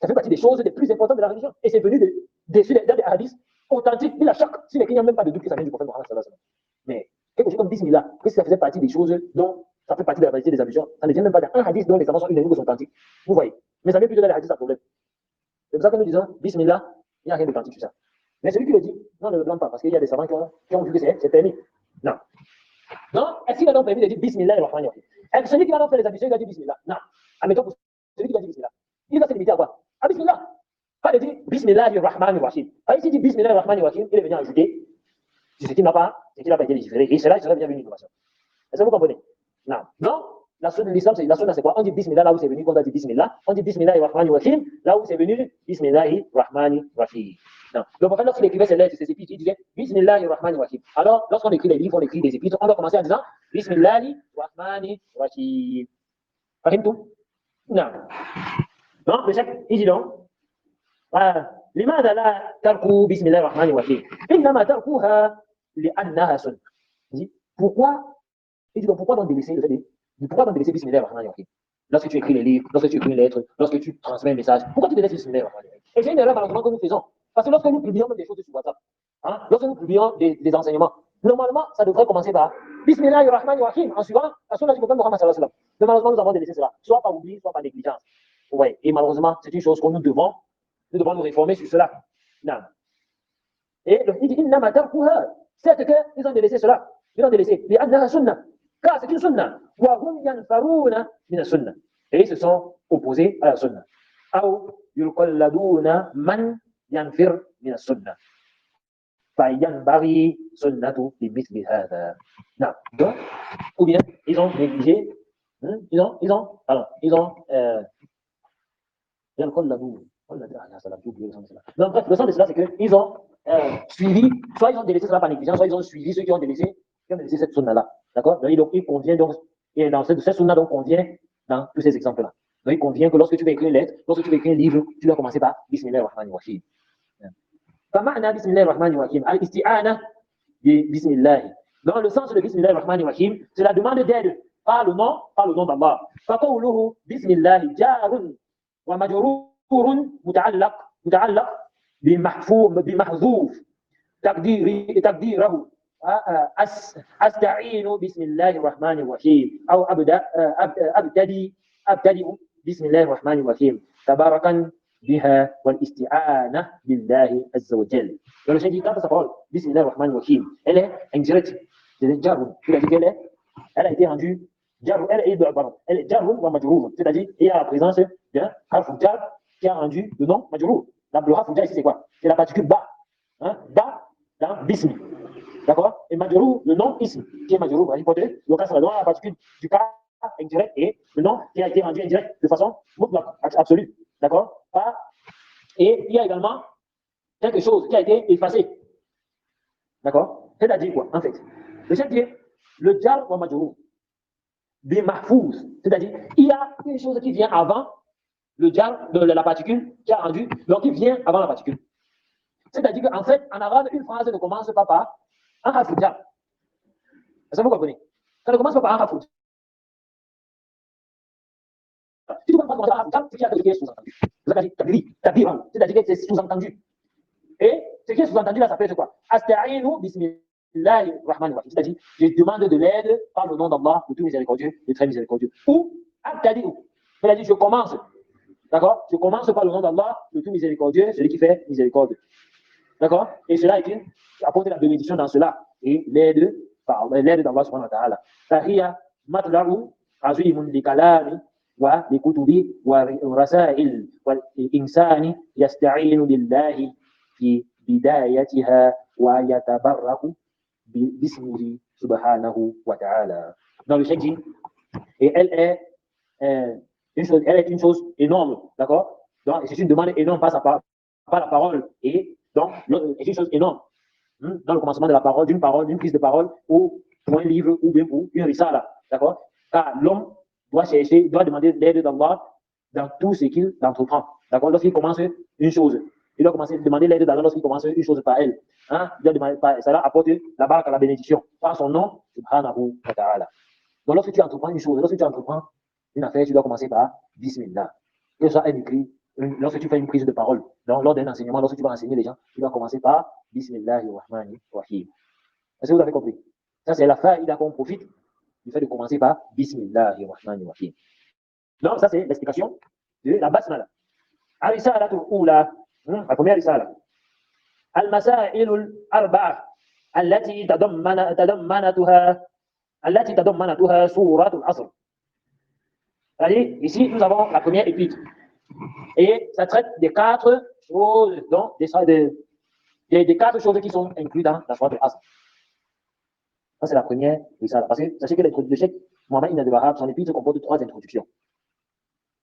Ça fait partie des choses les plus importantes de la religion. Et c'est venu dans des hadiths authentiques. Il a choc sur lesquels il n'y a même pas de doute que ça vient du prophète Mohammed sallallahu alayhi wa sallam. Mais quelque chose comme bismillah, que ça faisait partie des choses dont ça fait partie de la validité des ablutions, ça ne vient même pas d'un hadith dont les savants sont unanimes que sont authentiques. Vous voyez. Mais ça vient plutôt dans les hadiths à problème. C'est pour ça que nous disons bismillah, il n'y a rien d'authentique sur ça. Mais celui qui le dit, non, ne le blâme pas, parce qu'il y a des savants qui ont vu que c'est permis. Non. Non, est-ce qu'il a donc permis de dire bismillah et rahman rahim? Est-ce celui qui va donc faire les ablutions, il a dit bismillah? Non. Admettons pour celui qui va dire bismillah. Il va se limiter à quoi? À bismillah. Pas de dire bismillah et rahman rahim. Ici, il dit bismillah et rahman rahim, il est venu ajouter ce qui n'a pas été légiféré. Et cela, il serait bienvenu une innovation. Est-ce que vous comprenez? Non. Non. l'islam, c'est la sunna, c'est quoi? On dit bismillah là où c'est venu, quand on dit bismillah. On dit bismillahirrahmanirrahim là où c'est venu bismillahirrahmanirrahim. Non. Le prophète, lorsqu'il écrivait ses lettres, ses épîtres, il disait bismillahirrahmanirrahim. Alors, lorsqu'on écrit des livres, on écrit des épîtres, on doit commencer en disant bismillahirrahmanirrahim. Rahim tout? Non. Non, le chef, il dit donc. لماذا لا تركوا بسم الله الرحمن الرحيم إنما تركوها لأنها سنة. Pourquoi il dit donc pourquoi donc délaisser le fait de pourquoi donc délaisser Bismillah ar-Rahman ar-Rahim lorsque tu écris les livres, lorsque tu écris une lettre, lorsque tu transmets un message, pourquoi tu délaisses Bismillah ar-Rahman ar-Rahim? Et c'est une erreur malheureusement que nous faisons. Parce que lorsque nous publions même des choses sur WhatsApp, hein, lorsque nous publions des enseignements, normalement ça devrait commencer par Bismillah ar-Rahman ar-Rahim en suivant la sunna du prophète Mohammed sallallahu alayhi wa sallam. Mais malheureusement nous avons délaissé cela, soit par oubli, soit par négligence. Ouais. Et malheureusement c'est une chose que nous devons nous réformer sur cela. Non. Et il dit certes qu'ils ont délaissé cela, ils ont délaissé. Car c'est une sunna. Et ils se sont opposés à la sunna. أو يقلدون من ينفر من السنة فينبغي سنة بمثل هذا. Non. Donc, ou bien ils ont négligé, ils ont donc, bref, le sens de cela, c'est qu'ils ont suivi, soit ils ont délaissé cela par négligence, soit ils ont suivi ceux qui ont délaissé cette sunna-là. D'accord? Donc, il convient donc, et dans cette sunna, donc, convient dans tous ces exemples-là. Donc, il convient que lorsque tu vas écrire une lettre, lorsque tu vas écrire un livre, tu dois commencer par Bismillah ar-Rahman ar-Rahim. فمعنى بسم الله الرحمن الرحيم الاستعانة بسم الله. Dans le sens de Bismillah ar-Rahman ar-Rahim, c'est la demande d'aide par le nom d'Allah. فقوله بسم الله جار ومجرور متعلق بمحذوف تقديره استعين بسم الله الرحمن الرحيم او ابتدئ بسم الله الرحمن الرحيم تباركا بها والاستعانة بالله عز وجل. Le chef dit quand sa parole Bismillah ar-Rahman ar-Rahim, elle est indirecte, c'est jarun, c'est-à-dire qu'elle a été rendue jarun, elle est jarun wa majrur, c'est-à-dire il y a la présence d'un harf jar qui a rendu le nom majrur. Le harf jar ici c'est quoi? C'est la particule ba, hein? Ba dans bismi, d'accord? Et majrur, le nom ism qui est majrur, vous voyez, le cas c'est la particule du cas indirect et le nom qui a été rendu indirect de façon absolue, d'accord? Et il y a également quelque chose qui a été effacé, d'accord? C'est-à-dire quoi en fait? Le chef dit le jar wa majrur bi mahfouz, c'est-à-dire il y a une chose qui vient avant le jar de la particule qui a rendu, donc il vient avant la particule. C'est-à-dire qu'en fait, en arabe, une phrase ne commence pas par un harf jar. Est-ce que vous comprenez? Ça ne commence pas par un harf jar. Si tu commences par un harf jar, c'est qu'il y a quelque chose qui est sous-entendu. C'est-à-dire que c'est sous-entendu. Et ce qui est sous-entendu là, ça peut être quoi? Asta'inu bismillahir rahmanir rahim. C'est-à-dire, je demande de l'aide par le nom d'Allah, le tout miséricordieux, le très miséricordieux. Ou abtadi'u. C'est-à-dire, je commence. D'accord? Je commence par le nom d'Allah, le tout miséricordieux, celui qui fait miséricorde. D'accord? Et cela est apporter la bénédiction dans cela. Et l'aide d'Allah subhanahu wa ta'ala. Tahiyya matla'u azimun li kalami wa li kutubi wa rasail wal insani yasta'inu billahi fi bidayatiha wa yatabarraku bismihi subhanahu wa ta'ala. Dans le cheikh dit, et elle est une chose énorme, d'accord? Donc, c'est une demande énorme par la parole. Et donc, c'est une chose énorme. Dans le commencement de la parole, d'une prise de parole, ou pour un livre, ou bien pour une risala, d'accord? Car l'homme doit demander l'aide d'Allah dans tout ce qu'il entreprend, d'accord? Lorsqu'il commence une chose, il doit commencer à demander l'aide d'Allah lorsqu'il commence une chose par elle. Hein? Il doit demander par cela, apporter la barque à la bénédiction, par son nom, subhanahu wa ta'ala. Donc, lorsque tu entreprends une chose, lorsque tu entreprends une affaire, tu dois commencer par Bismillah. Que ça est écrit, lorsque tu fais une prise de parole, donc, lors d'un enseignement, lorsque tu vas enseigner les gens, tu dois commencer par Bismillahirrahmanirrahim. Est-ce que vous avez compris? Ça, c'est la faïda qu'on profite du fait de commencer par Bismillahirrahmanirrahim. Donc, ça, c'est l'explication de la basmala. Al-Risalatul Oula, la première risala. Al-Masailul Arba'a, التي تضمنتها سورة العصر. C'est-à-dire, ici, nous avons la première épître. Et ça traite des 4 choses, donc, des 4 choses qui sont incluses dans la sourate al-Asr. Ça, c'est la première risala. Parce que sachez que le chèque, Mohamed Ibn Abdel Wahhab, son épître comporte trois introductions.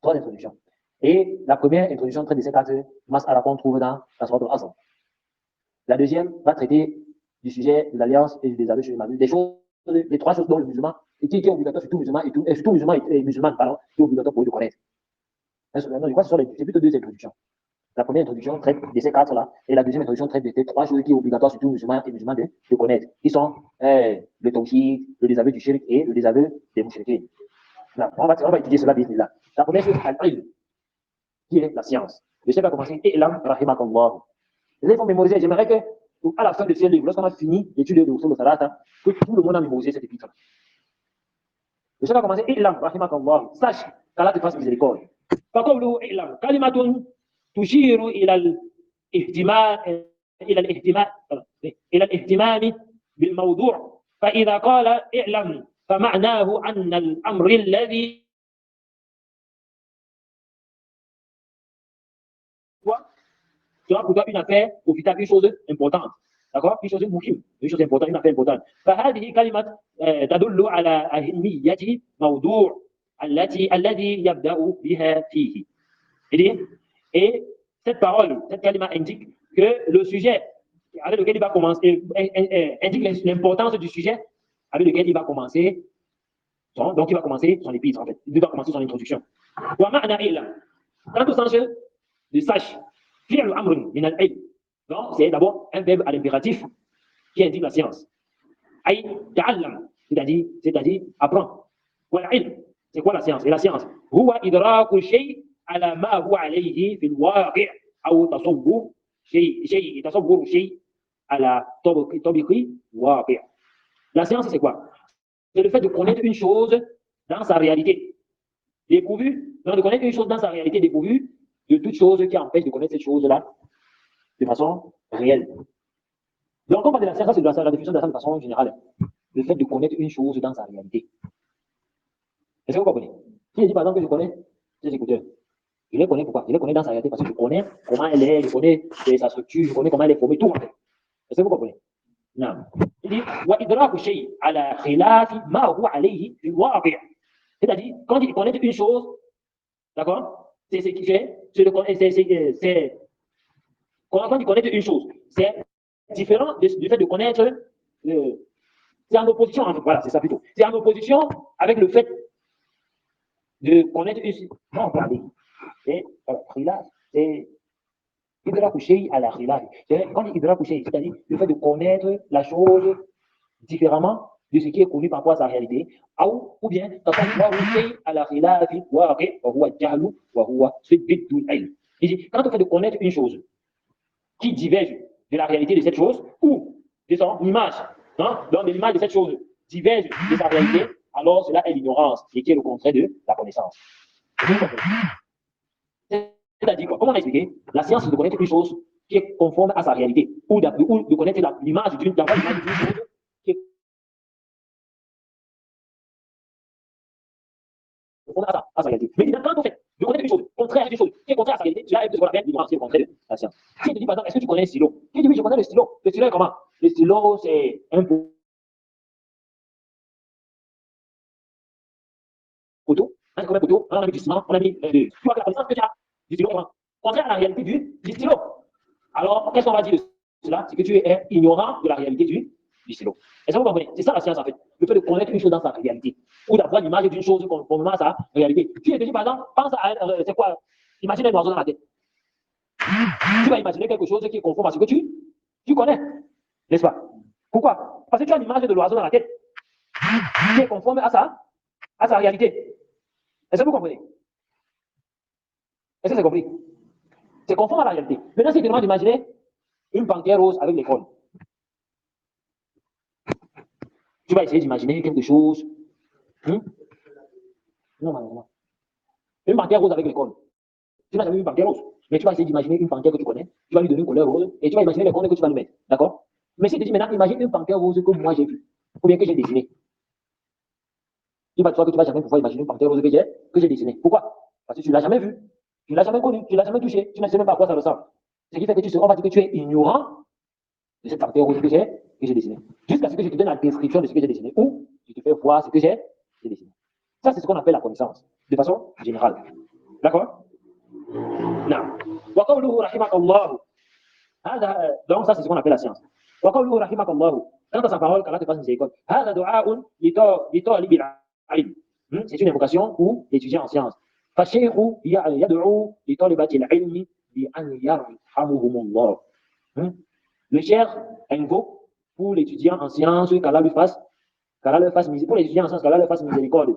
Trois introductions. Et la première introduction traite de ces quatre mas'ala qu'on trouve dans la Sourate Al-Asr. La deuxième va traiter du sujet de l'alliance et du désaveu sur les choses, les trois choses dont le musulman, et qui est obligatoire sur tout musulman et surtout musulman et musulman, pardon, qui est obligatoire pour eux de connaître. Non, je crois que c'est plutôt deux introductions. La première introduction traite de ces quatre-là, et la deuxième introduction traite de ces trois choses qui sont obligatoires sur tout musulman et musulman de connaître, qui sont le tawhid, le désaveu du shirk et le désaveu des mouchriquins. On va étudier cela bien là. La première chose, al-ilm, qui est la science. Le chef va commencer, I'lam rahimakallah. Il faut mémoriser. J'aimerais que, à la fin de ce livre, lorsqu'on a fini l'étude de Usul al-Salat, que tout le monde a mémorisé cette épître. Le chef va commencer, I'lam rahimakallah. Sache qu'Allah te fasse miséricorde. فقوله إعلام كلمة تشير الاهتمام إلى الاهتمام إلى الاهتمام بالموضوع فإذا قال اعلم فمعناه أن الأمر الذي sera pour toi une affaire profitable, une chose importante. D'accord? Une chose muhim, une chose importante, une affaire importante. فهذه كلمة تدل على أهمية موضوع الذي يبدأ بها فيه. Et cette parole, cette kalima indique que le sujet avec lequel il va commencer, indique l'importance du sujet avec lequel il va commencer, donc il va commencer son épître en fait, il va commencer son introduction. Quant au sens de sache, donc c'est d'abord un verbe à l'impératif qui indique la science. C'est-à-dire apprends. C'est quoi la science? Et la science, هو إدراك الشيء على ما هو عليه في الواقع أو تصور شيء على طبق واقع. La science, c'est quoi? C'est le fait de connaître une chose dans sa réalité, dépourvu, de connaître une chose dans sa réalité dépourvue de toute chose qui empêche de connaître cette chose-là de façon réelle. Donc, on parle de la science, c'est de la définition de la science de façon générale. Le fait de connaître une chose dans sa réalité. Est-ce que vous comprenez? Si je dis par exemple que je connais ces écouteurs, je les connais pourquoi? Je les connais dans sa réalité parce que je connais comment elle est, je connais sa structure, je connais comment elle est formée, tout en fait. Est-ce que vous comprenez? Non. Il dit وإدراك الشيء على خلاف ما هو عليه في الواقع. C'est-à-dire, quand il connaît une chose, d'accord? C'est ce qui fait, quand il connaît une chose, c'est différent du fait de connaître, c'est en opposition, voilà, c'est ça plutôt. C'est en opposition avec le fait de connaître une. Non, regardez. C'est khilaf, c'est idrak shay à la khilaf. Quand il dit idrak shay, c'est-à-dire le fait de connaître la chose différemment de ce qui est connu par rapport à sa réalité, ou bien تصور شيء على خلاف واقع وهو الجهل وهو ضد العلم. Quand on fait de connaître une chose qui diverge de la réalité de cette chose, ou de son image, hein, donc de l'image de cette chose diverge de sa réalité, alors cela est l'ignorance, et qui est le contraire de la connaissance. C'est-à-dire, comme on a expliqué, la science, c'est de connaître une chose qui est conforme à sa réalité, ou de connaître l'image d'une chose qui est conforme à sa réalité. Mais quand on fait de connaître une chose contraire à une chose qui est contraire à sa réalité, cela est ce qu'on appelle l'ignorance, qui est le contraire de la science. Si je te dis par exemple, est-ce que tu connais un stylo? Qui dit oui, je connais le stylo. Le stylo est comment? Le stylo, c'est un poteau. Hein, comme un poteau, on a mis du ciment, on a mis tu vois que la connaissance que tu as du stylo, contraire à la réalité du stylo. Alors, qu'est-ce qu'on va dire de cela? C'est que tu es ignorant de la réalité du stylo. Est-ce que vous comprenez? C'est ça la science en fait. Le fait de connaître une chose dans sa réalité. Ou d'avoir l'image d'une chose conformément à sa réalité. Tu te dis par exemple, pense à c'est quoi? Imagine un oiseau dans la tête. Tu vas imaginer quelque chose qui est conforme à ce que tu connais. N'est-ce pas? Pourquoi? Parce que tu as l'image de l'oiseau dans la tête qui est conforme à sa réalité. Est-ce que vous comprenez? Est-ce que c'est compris? C'est conforme à la réalité. Maintenant, si tu demandes d'imaginer une panthère rose avec les cornes, tu vas essayer d'imaginer quelque chose. Non. Une panthère rose avec les cornes. Tu n'as jamais vu une panthère rose. Mais tu vas essayer d'imaginer une panthère que tu connais. Tu vas lui donner une couleur rose et tu vas imaginer les cornes que tu vas lui mettre. D'accord? Mais si tu dis maintenant, imagine une panthère rose que moi j'ai vue, ou bien que j'ai dessinée. Il va te dire que tu ne vas jamais pouvoir imaginer une panthère rose que j'ai dessinée. Pourquoi? Parce que tu ne l'as jamais vue. Tu ne l'as jamais connue. Tu ne l'as jamais touchée. Tu ne sais même pas à quoi ça ressemble. Ce qui fait que on va dire que tu es ignorant de cette panthère rose que j'ai dessinée. Jusqu'à ce que je te donne la description de ce que j'ai dessiné. Ou je te fais voir ce que j'ai C'est défini. Ça, c'est ce qu'on appelle la connaissance, de façon générale. D'accord? Non. Donc, ça, c'est ce qu'on appelle la science. Quant à sa parole, qu'Allah te fasse miséricorde. C'est une invocation pour l'étudiant en sciences. فالشيخ يدعو لطلبة العلم بأن يرحمهم الله. Le cher invoque pour l'étudiant en sciences qu'Allah lui fasse, pour l'étudiant en sciences qu'Allah lui fasse miséricorde.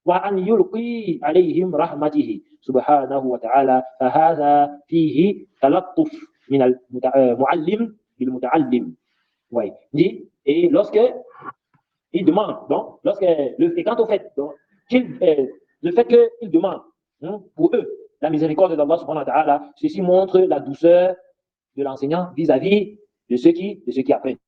وأن يلقي عليهم رحمته سبحانه وتعالى فهذا فيه تلطف من المعلم بالمتعلم. Ouais. Et lorsque il demande, donc, et quant au fait, donc, le fait qu'il demande pour eux la miséricorde d'Allah subhanahu wa ta'ala, ceci montre la douceur de l'enseignant vis-à-vis de ceux qui apprennent.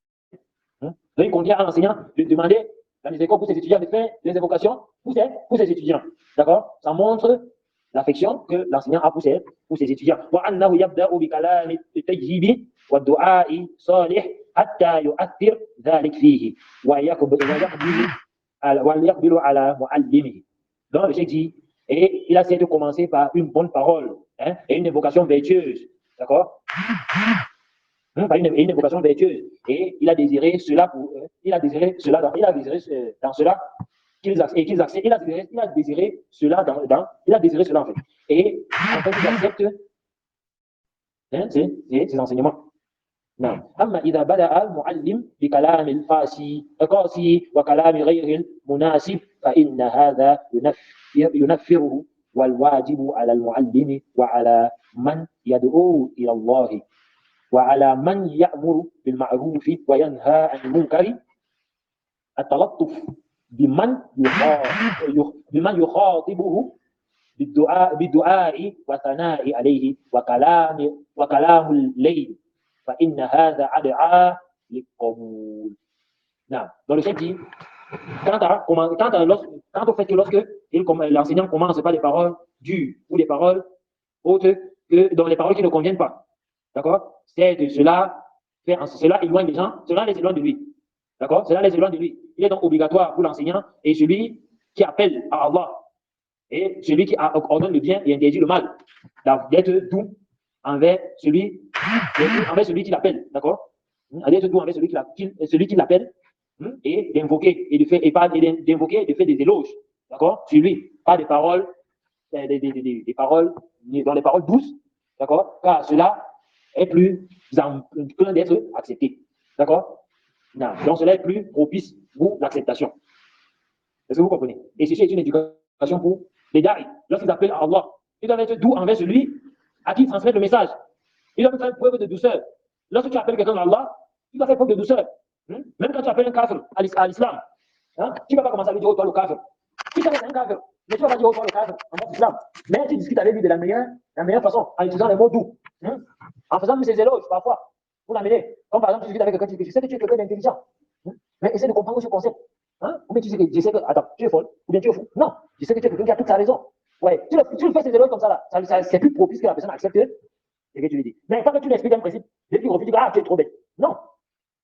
Donc, il convient à l'enseignant de demander la miséricorde pour ses étudiants, de faire des invocations pour ses étudiants. D'accord? Ça montre l'affection que l'enseignant a pour ses étudiants. وأنه يبدأ بكلام التجهيب والدعاء صالح حتى يؤثر ذلك فيه ويقبل على معلمه. Donc, le cheikh dit, et il a essayé de commencer par une bonne parole et une invocation vertueuse. D'accord? Par une invocation vertueuse. Et il a désiré cela dans cela qu'ils acceptent. Il a désiré cela en fait. Et en fait, ils acceptent ces enseignements. نعم. أما إذا بدأ المعلم بكلام القاسي وكلام غير المناسب فإن هذا ينفره والواجب على المعلم وعلى من يدعو إلى الله وعلى من يأمر بالمعروف وينهى عن المنكر التلطف بمن يخاطبه بالدعاء والثناء عليه وكلام الليل فإن هذا أدعى للقبول. Non. Donc le chef dit, quant au fait que lorsque l'enseignant commence par des paroles dures ou des paroles autres dans les paroles qui ne conviennent pas, d'accord? Cela éloigne les gens, cela les éloigne de lui. D'accord? Cela les éloigne de lui. Il est donc obligatoire pour l'enseignant et celui qui appelle à Allah et celui qui ordonne le bien et interdit le mal, d'être doux envers celui qui l'appelle, d'accord? D'être doux envers celui qui l'appelle et d'invoquer et de faire des éloges, d'accord? Sur lui, pas des paroles, des paroles douces, d'accord? Car cela est plus enclin d'être accepté, d'accord? Donc cela est plus propice pour l'acceptation. Est-ce que vous comprenez? Et ceci est une éducation pour les da'i. Lorsqu'ils appellent à Allah, ils doivent être doux envers celui à qui ils transmettent le message. Ils doivent faire preuve de douceur. Lorsque tu appelles quelqu'un à Allah, tu dois faire preuve de douceur. Même quand tu appelles un kafir à l'islam, tu ne vas pas commencer à lui dire, oh toi le kafir. Tu sais que c'est un kafir, mais tu ne vas pas dire, oh toi le kafir en mode islam. Mais tu discutes avec lui de la meilleure façon, en utilisant les mots doux, en faisant ses éloges parfois, pour l'amener. Comme par exemple, tu discutes avec quelqu'un, tu dis, je sais que tu es quelqu'un d'intelligent, mais essaie de comprendre ce concept. Ou bien tu sais que, attends, tu es folle, ou bien tu es fou. Non, je sais que tu es quelqu'un qui a toute sa raison. Ouais, tu le fais ces éloges comme ça, là, c'est plus propice que la personne accepte ce que tu lui dis. Mais quand tu lui expliques un principe, dès qu'il refuse, tu dis, ah, tu es trop bête. Non,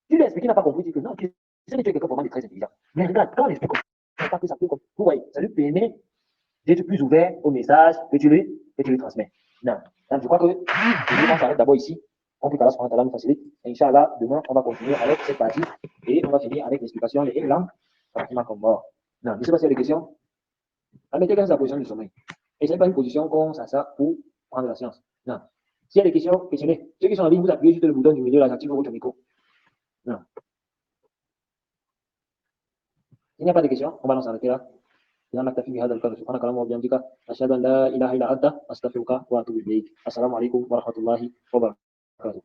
tu lui expliques, il n'a pas compris, tu dis que non, tu sais que tu es quelqu'un vraiment de très intelligent. Mais regarde, quand on explique comme ça, vous voyez, ça lui permet d'être plus ouvert au message que tu lui transmets. Non. Donc, je crois que on s'arrête d'abord ici. On peut qu'Allah subhanahu wa ta'ala nous facilite. Inch'Allah, demain, on va continuer avec cette partie et on va finir avec l'explication des langues. Non, je ne sais pas s'il y a des questions. Mettez dans la position du sommeil. Et ce n'est pas une position comme ça pour prendre la science. Non. S'il y a des questions, questionnez. Ceux qui sont en ligne, vous appuyez sur le bouton du milieu, là, j'active votre micro. Non. S'il n'y a pas de questions, on va nous arrêter là. لا نكتفي بهذا القدر سبحانك اللهم وبحمدك أشهد أن لا إله إلا أنت أستغفرك وأتوب إليك السلام عليكم ورحمة الله وبركاته